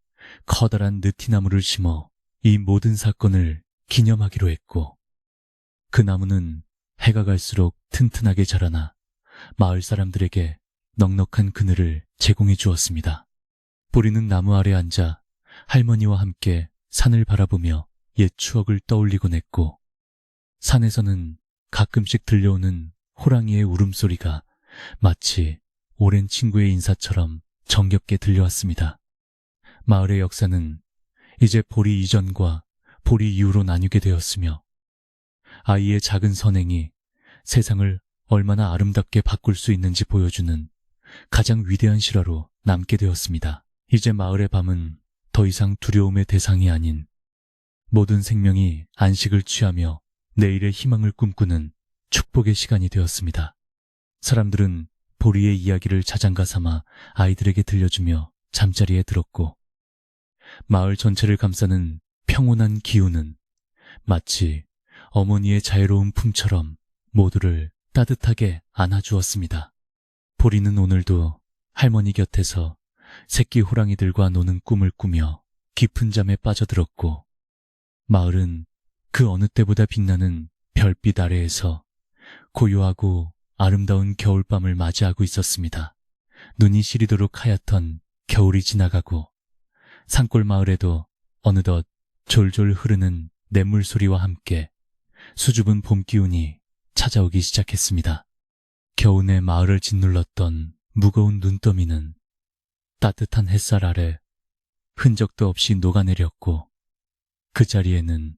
커다란 느티나무를 심어 이 모든 사건을 기념하기로 했고 그 나무는 해가 갈수록 튼튼하게 자라나 마을 사람들에게 넉넉한 그늘을 제공해 주었습니다. 보리는 나무 아래 앉아 할머니와 함께 산을 바라보며 옛 추억을 떠올리곤 했고 산에서는 가끔씩 들려오는 호랑이의 울음소리가 마치 오랜 친구의 인사처럼 정겹게 들려왔습니다. 마을의 역사는 이제 보리 이전과 보리 이후로 나뉘게 되었으며 아이의 작은 선행이 세상을 얼마나 아름답게 바꿀 수 있는지 보여주는 가장 위대한 실화로 남게 되었습니다. 이제 마을의 밤은 더 이상 두려움의 대상이 아닌 모든 생명이 안식을 취하며 내일의 희망을 꿈꾸는 축복의 시간이 되었습니다. 사람들은 보리의 이야기를 자장가 삼아 아이들에게 들려주며 잠자리에 들었고 마을 전체를 감싸는 평온한 기운은 마치 어머니의 자유로운 품처럼 모두를 따뜻하게 안아주었습니다. 보리는 오늘도 할머니 곁에서 새끼 호랑이들과 노는 꿈을 꾸며 깊은 잠에 빠져들었고 마을은 그 어느 때보다 빛나는 별빛 아래에서 고요하고 아름다운 겨울밤을 맞이하고 있었습니다. 눈이 시리도록 하얗던 겨울이 지나가고 산골 마을에도 어느덧 졸졸 흐르는 냇물 소리와 함께 수줍은 봄 기운이 찾아오기 시작했습니다. 겨우내 마을을 짓눌렀던 무거운 눈더미는 따뜻한 햇살 아래 흔적도 없이 녹아내렸고 그 자리에는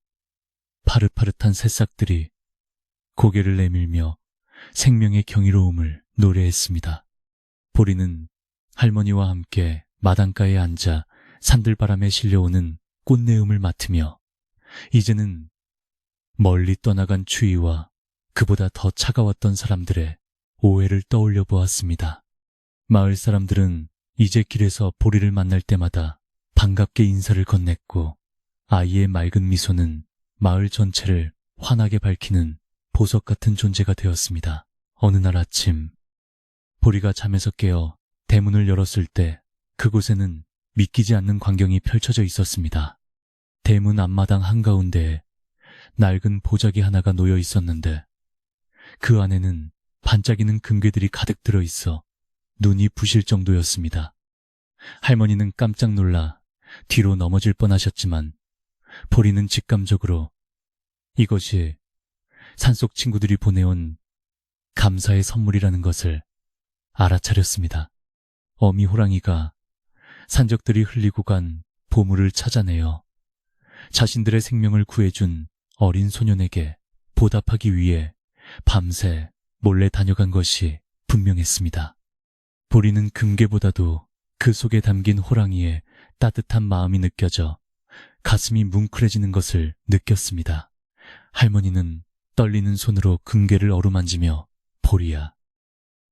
파릇파릇한 새싹들이 고개를 내밀며 생명의 경이로움을 노래했습니다. 보리는 할머니와 함께 마당가에 앉아 산들바람에 실려오는 꽃내음을 맡으며 이제는 멀리 떠나간 추위와 그보다 더 차가웠던 사람들의 오해를 떠올려 보았습니다. 마을 사람들은 이제 길에서 보리를 만날 때마다 반갑게 인사를 건넸고 아이의 맑은 미소는 마을 전체를 환하게 밝히는 보석 같은 존재가 되었습니다. 어느 날 아침 보리가 잠에서 깨어 대문을 열었을 때 그곳에는 믿기지 않는 광경이 펼쳐져 있었습니다. 대문 앞마당 한가운데에 낡은 보자기 하나가 놓여 있었는데 그 안에는 반짝이는 금괴들이 가득 들어 있어 눈이 부실 정도였습니다. 할머니는 깜짝 놀라 뒤로 넘어질 뻔하셨지만 보리는 직감적으로 이것이 산속 친구들이 보내온 감사의 선물이라는 것을 알아차렸습니다. 어미 호랑이가 산적들이 흘리고 간 보물을 찾아내어 자신들의 생명을 구해준 어린 소년에게 보답하기 위해 밤새 몰래 다녀간 것이 분명했습니다. 보리는 금괴보다도 그 속에 담긴 호랑이의 따뜻한 마음이 느껴져 가슴이 뭉클해지는 것을 느꼈습니다. 할머니는 떨리는 손으로 금괴를 어루만지며 보리야,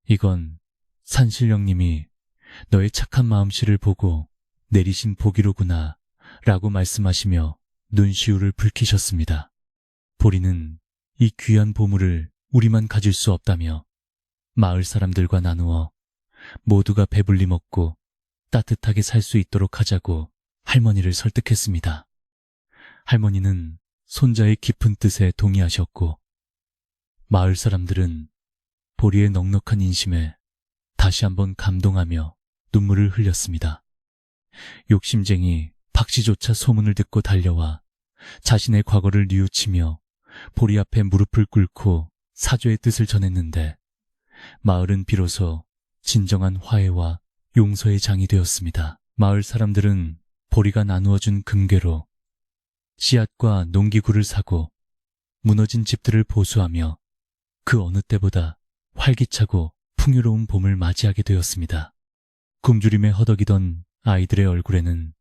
이건 산신령님이 너의 착한 마음씨를 보고 내리신 복이로구나 라고 말씀하시며 눈시울을 붉히셨습니다. 보리는 이 귀한 보물을 우리만 가질 수 없다며 마을 사람들과 나누어 모두가 배불리 먹고 따뜻하게 살 수 있도록 하자고 할머니를 설득했습니다. 할머니는 손자의 깊은 뜻에 동의하셨고 마을 사람들은 보리의 넉넉한 인심에 다시 한번 감동하며 눈물을 흘렸습니다. 욕심쟁이 박씨조차 소문을 듣고 달려와 자신의 과거를 뉘우치며 보리 앞에 무릎을 꿇고 사죄의 뜻을 전했는데 마을은 비로소 진정한 화해와 용서의 장이 되었습니다. 마을 사람들은 보리가 나누어준 금괴로 씨앗과 농기구를 사고 무너진 집들을 보수하며 그 어느 때보다 활기차고 풍요로운 봄을 맞이하게 되었습니다. 굶주림에 허덕이던 아이들의 얼굴에는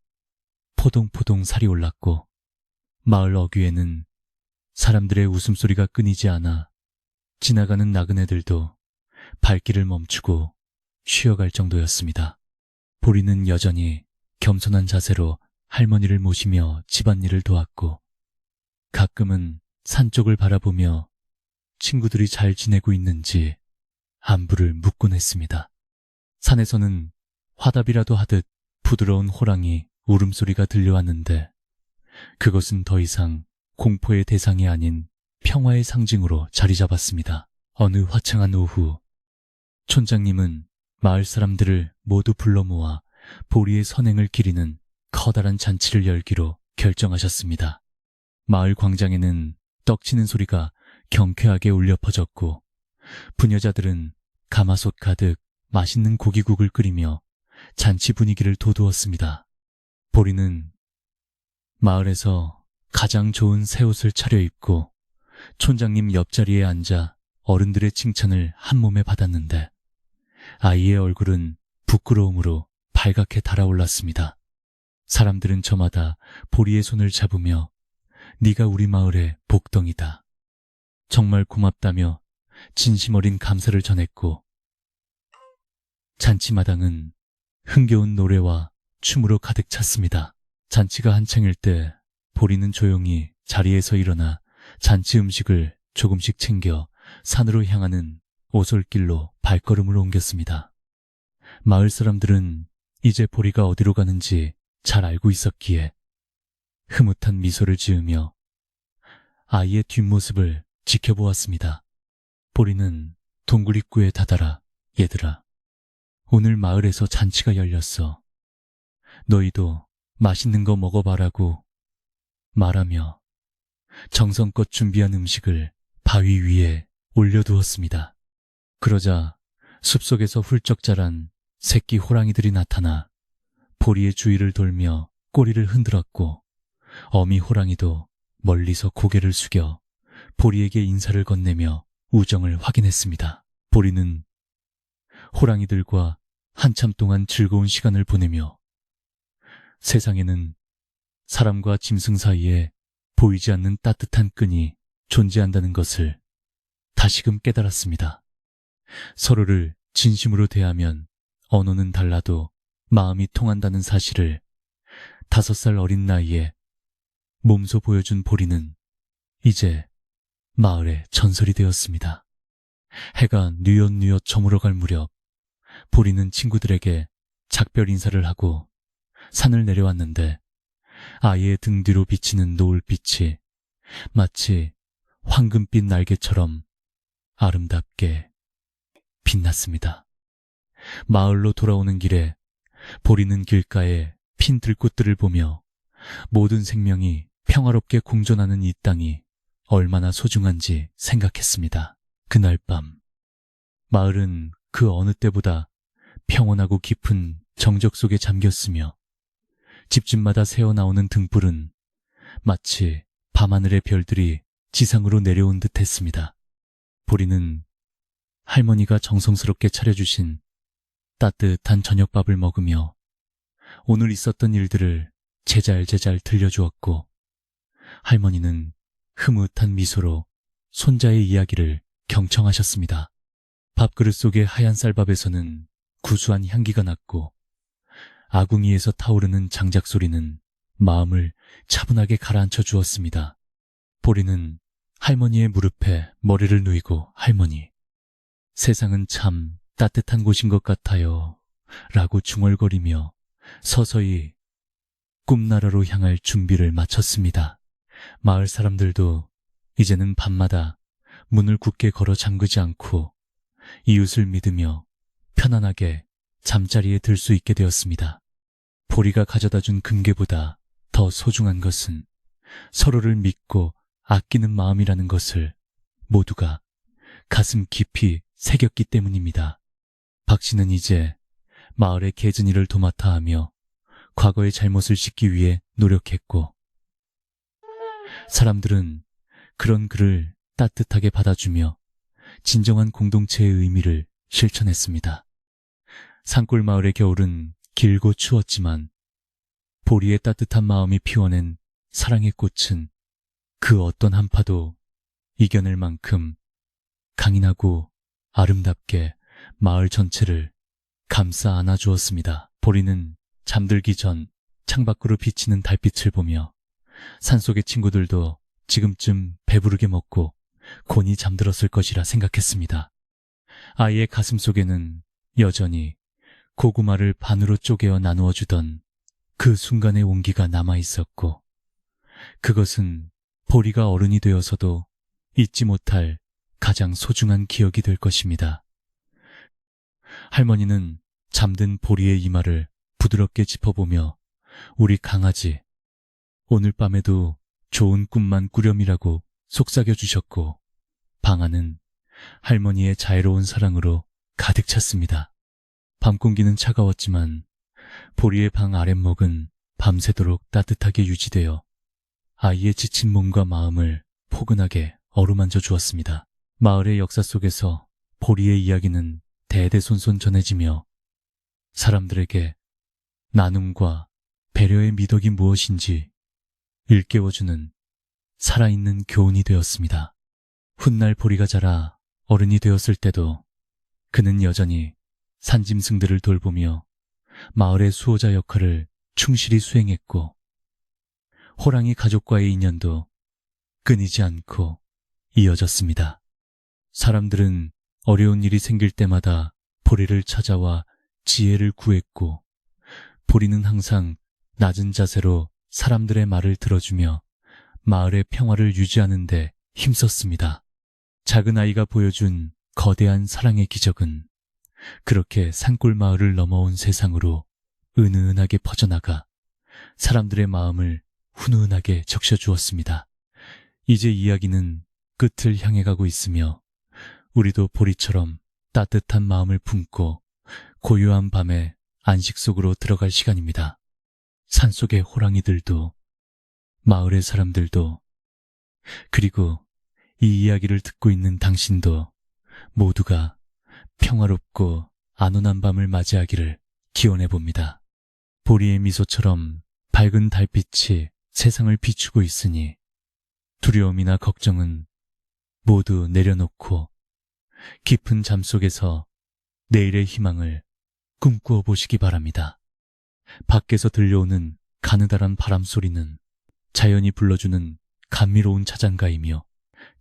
포동포동 살이 올랐고 마을 어귀에는 사람들의 웃음소리가 끊이지 않아 지나가는 나그네들도 발길을 멈추고 쉬어갈 정도였습니다. 보리는 여전히 겸손한 자세로 할머니를 모시며 집안일을 도왔고 가끔은 산 쪽을 바라보며 친구들이 잘 지내고 있는지 안부를 묻곤 했습니다. 산에서는 화답이라도 하듯 부드러운 호랑이 울음소리가 들려왔는데 그것은 더 이상 공포의 대상이 아닌 평화의 상징으로 자리 잡았습니다. 어느 화창한 오후 촌장님은 마을 사람들을 모두 불러 모아 보리의 선행을 기리는 커다란 잔치를 열기로 결정하셨습니다. 마을 광장에는 떡치는 소리가 경쾌하게 울려 퍼졌고 부녀자들은 가마솥 가득 맛있는 고기국을 끓이며 잔치 분위기를 돋우었습니다. 보리는 마을에서 가장 좋은 새 옷을 차려입고 촌장님 옆자리에 앉아 어른들의 칭찬을 한 몸에 받았는데 아이의 얼굴은 부끄러움으로 발갛게 달아올랐습니다. 사람들은 저마다 보리의 손을 잡으며 네가 우리 마을의 복덩이다. 정말 고맙다며 진심 어린 감사를 전했고 잔치마당은 흥겨운 노래와 춤으로 가득 찼습니다. 잔치가 한창일 때 보리는 조용히 자리에서 일어나 잔치 음식을 조금씩 챙겨 산으로 향하는 오솔길로 발걸음을 옮겼습니다. 마을 사람들은 이제 보리가 어디로 가는지 잘 알고 있었기에 흐뭇한 미소를 지으며 아이의 뒷모습을 지켜보았습니다. 보리는 동굴 입구에 다다라 얘들아, 오늘 마을에서 잔치가 열렸어. 너희도 맛있는 거 먹어봐라고 말하며 정성껏 준비한 음식을 바위 위에 올려두었습니다. 그러자 숲속에서 훌쩍 자란 새끼 호랑이들이 나타나 보리의 주위를 돌며 꼬리를 흔들었고 어미 호랑이도 멀리서 고개를 숙여 보리에게 인사를 건네며 우정을 확인했습니다. 보리는 호랑이들과 한참 동안 즐거운 시간을 보내며 세상에는 사람과 짐승 사이에 보이지 않는 따뜻한 끈이 존재한다는 것을 다시금 깨달았습니다. 서로를 진심으로 대하면 언어는 달라도 마음이 통한다는 사실을 5살 어린 나이에 몸소 보여준 보리는 이제 마을의 전설이 되었습니다. 해가 뉘엿뉘엿 저물어갈 무렵 보리는 친구들에게 작별 인사를 하고 산을 내려왔는데 아이의 등 뒤로 비치는 노을빛이 마치 황금빛 날개처럼 아름답게 빛났습니다. 마을로 돌아오는 길에 보리는 길가에 핀 들꽃들을 보며 모든 생명이 평화롭게 공존하는 이 땅이 얼마나 소중한지 생각했습니다. 그날 밤 마을은 그 어느 때보다 평온하고 깊은 정적 속에 잠겼으며 집집마다 새어나오는 등불은 마치 밤하늘의 별들이 지상으로 내려온 듯 했습니다. 보리는 할머니가 정성스럽게 차려주신 따뜻한 저녁밥을 먹으며 오늘 있었던 일들을 제잘제잘 들려주었고 할머니는 흐뭇한 미소로 손자의 이야기를 경청하셨습니다. 밥그릇 속의 하얀 쌀밥에서는 구수한 향기가 났고 아궁이에서 타오르는 장작 소리는 마음을 차분하게 가라앉혀 주었습니다. 보리는 할머니의 무릎에 머리를 누이고 할머니, 세상은 참 따뜻한 곳인 것 같아요 라고 중얼거리며 서서히 꿈나라로 향할 준비를 마쳤습니다. 마을 사람들도 이제는 밤마다 문을 굳게 걸어 잠그지 않고 이웃을 믿으며 편안하게 잠자리에 들 수 있게 되었습니다. 보리가 가져다준 금괴보다 더 소중한 것은 서로를 믿고 아끼는 마음이라는 것을 모두가 가슴 깊이 새겼기 때문입니다. 박 씨는 이제 마을의 개진 일을 도맡아 하며 과거의 잘못을 씻기 위해 노력했고, 사람들은 그런 그를 따뜻하게 받아주며 진정한 공동체의 의미를 실천했습니다. 산골 마을의 겨울은 길고 추웠지만 보리의 따뜻한 마음이 피워낸 사랑의 꽃은 그 어떤 한파도 이겨낼 만큼 강인하고 아름답게 마을 전체를 감싸 안아주었습니다. 보리는 잠들기 전 창밖으로 비치는 달빛을 보며 산속의 친구들도 지금쯤 배부르게 먹고 곤히 잠들었을 것이라 생각했습니다. 아이의 가슴 속에는 여전히 고구마를 반으로 쪼개어 나누어 주던 그 순간의 온기가 남아 있었고, 그것은 보리가 어른이 되어서도 잊지 못할 가장 소중한 기억이 될 것입니다. 할머니는 잠든 보리의 이마를 부드럽게 짚어보며 우리 강아지, 오늘 밤에도 좋은 꿈만 꾸렴이라고 속삭여 주셨고, 방 안은 할머니의 자애로운 사랑으로 가득 찼습니다. 밤 공기는 차가웠지만 보리의 방 아랫목은 밤새도록 따뜻하게 유지되어 아이의 지친 몸과 마음을 포근하게 어루만져 주었습니다. 마을의 역사 속에서 보리의 이야기는 대대손손 전해지며 사람들에게 나눔과 배려의 미덕이 무엇인지 일깨워주는 살아있는 교훈이 되었습니다. 훗날 보리가 자라 어른이 되었을 때도 그는 여전히 산짐승들을 돌보며 마을의 수호자 역할을 충실히 수행했고, 호랑이 가족과의 인연도 끊이지 않고 이어졌습니다. 사람들은 어려운 일이 생길 때마다 보리를 찾아와 지혜를 구했고, 보리는 항상 낮은 자세로 사람들의 말을 들어주며 마을의 평화를 유지하는 데 힘썼습니다. 작은 아이가 보여준 거대한 사랑의 기적은 그렇게 산골 마을을 넘어온 세상으로 은은하게 퍼져나가 사람들의 마음을 훈훈하게 적셔주었습니다. 이제 이야기는 끝을 향해 가고 있으며 우리도 보리처럼 따뜻한 마음을 품고 고요한 밤에 안식 속으로 들어갈 시간입니다. 산속의 호랑이들도, 마을의 사람들도, 그리고 이 이야기를 듣고 있는 당신도 모두가 평화롭고 안온한 밤을 맞이하기를 기원해 봅니다. 보리의 미소처럼 밝은 달빛이 세상을 비추고 있으니 두려움이나 걱정은 모두 내려놓고 깊은 잠 속에서 내일의 희망을 꿈꾸어 보시기 바랍니다. 밖에서 들려오는 가느다란 바람 소리는 자연이 불러주는 감미로운 자장가이며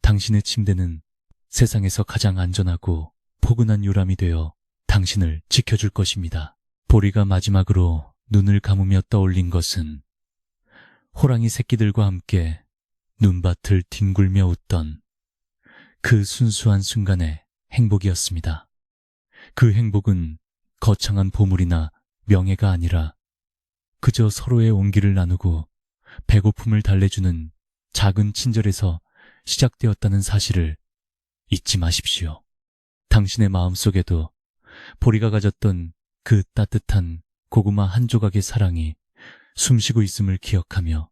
당신의 침대는 세상에서 가장 안전하고 포근한 요람이 되어 당신을 지켜줄 것입니다. 보리가 마지막으로 눈을 감으며 떠올린 것은 호랑이 새끼들과 함께 눈밭을 뒹굴며 웃던 그 순수한 순간의 행복이었습니다. 그 행복은 거창한 보물이나 명예가 아니라 그저 서로의 온기를 나누고 배고픔을 달래주는 작은 친절에서 시작되었다는 사실을 잊지 마십시오. 당신의 마음속에도 보리가 가졌던 그 따뜻한 고구마 한 조각의 사랑이 숨쉬고 있음을 기억하며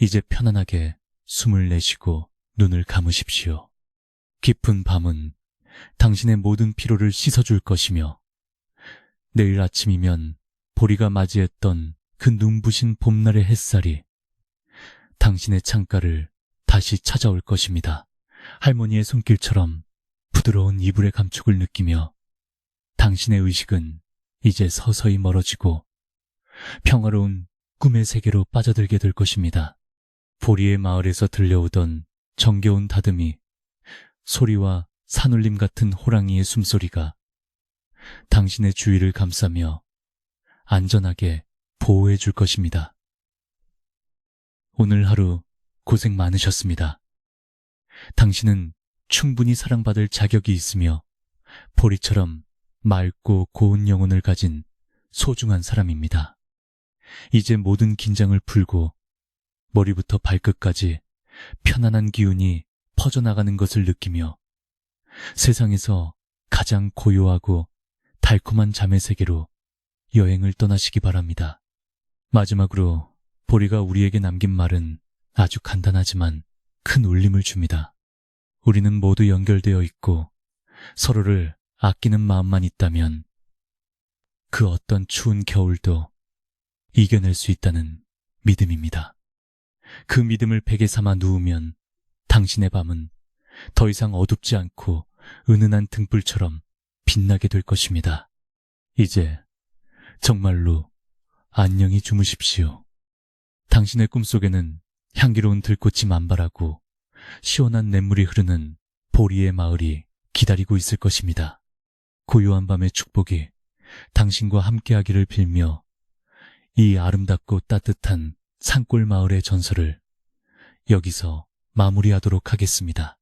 이제 편안하게 숨을 내쉬고 눈을 감으십시오. 깊은 밤은 당신의 모든 피로를 씻어줄 것이며 내일 아침이면 보리가 맞이했던 그 눈부신 봄날의 햇살이 당신의 창가를 다시 찾아올 것입니다. 할머니의 손길처럼 부드러운 이불의 감촉을 느끼며 당신의 의식은 이제 서서히 멀어지고 평화로운 꿈의 세계로 빠져들게 될 것입니다. 보리의 마을에서 들려오던 정겨운 다듬이, 소리와 산울림 같은 호랑이의 숨소리가 당신의 주위를 감싸며 안전하게 보호해 줄 것입니다. 오늘 하루 고생 많으셨습니다. 당신은 충분히 사랑받을 자격이 있으며 보리처럼 맑고 고운 영혼을 가진 소중한 사람입니다. 이제 모든 긴장을 풀고 머리부터 발끝까지 편안한 기운이 퍼져나가는 것을 느끼며 세상에서 가장 고요하고 달콤한 잠의 세계로 여행을 떠나시기 바랍니다. 마지막으로 보리가 우리에게 남긴 말은 아주 간단하지만 큰 울림을 줍니다. 우리는 모두 연결되어 있고 서로를 아끼는 마음만 있다면 그 어떤 추운 겨울도 이겨낼 수 있다는 믿음입니다. 그 믿음을 베개 삼아 누우면 당신의 밤은 더 이상 어둡지 않고 은은한 등불처럼 빛나게 될 것입니다. 이제 정말로 안녕히 주무십시오. 당신의 꿈속에는 향기로운 들꽃이 만발하고 시원한 냇물이 흐르는 보리의 마을이 기다리고 있을 것입니다. 고요한 밤의 축복이 당신과 함께하기를 빌며 이 아름답고 따뜻한 산골 마을의 전설을 여기서 마무리하도록 하겠습니다.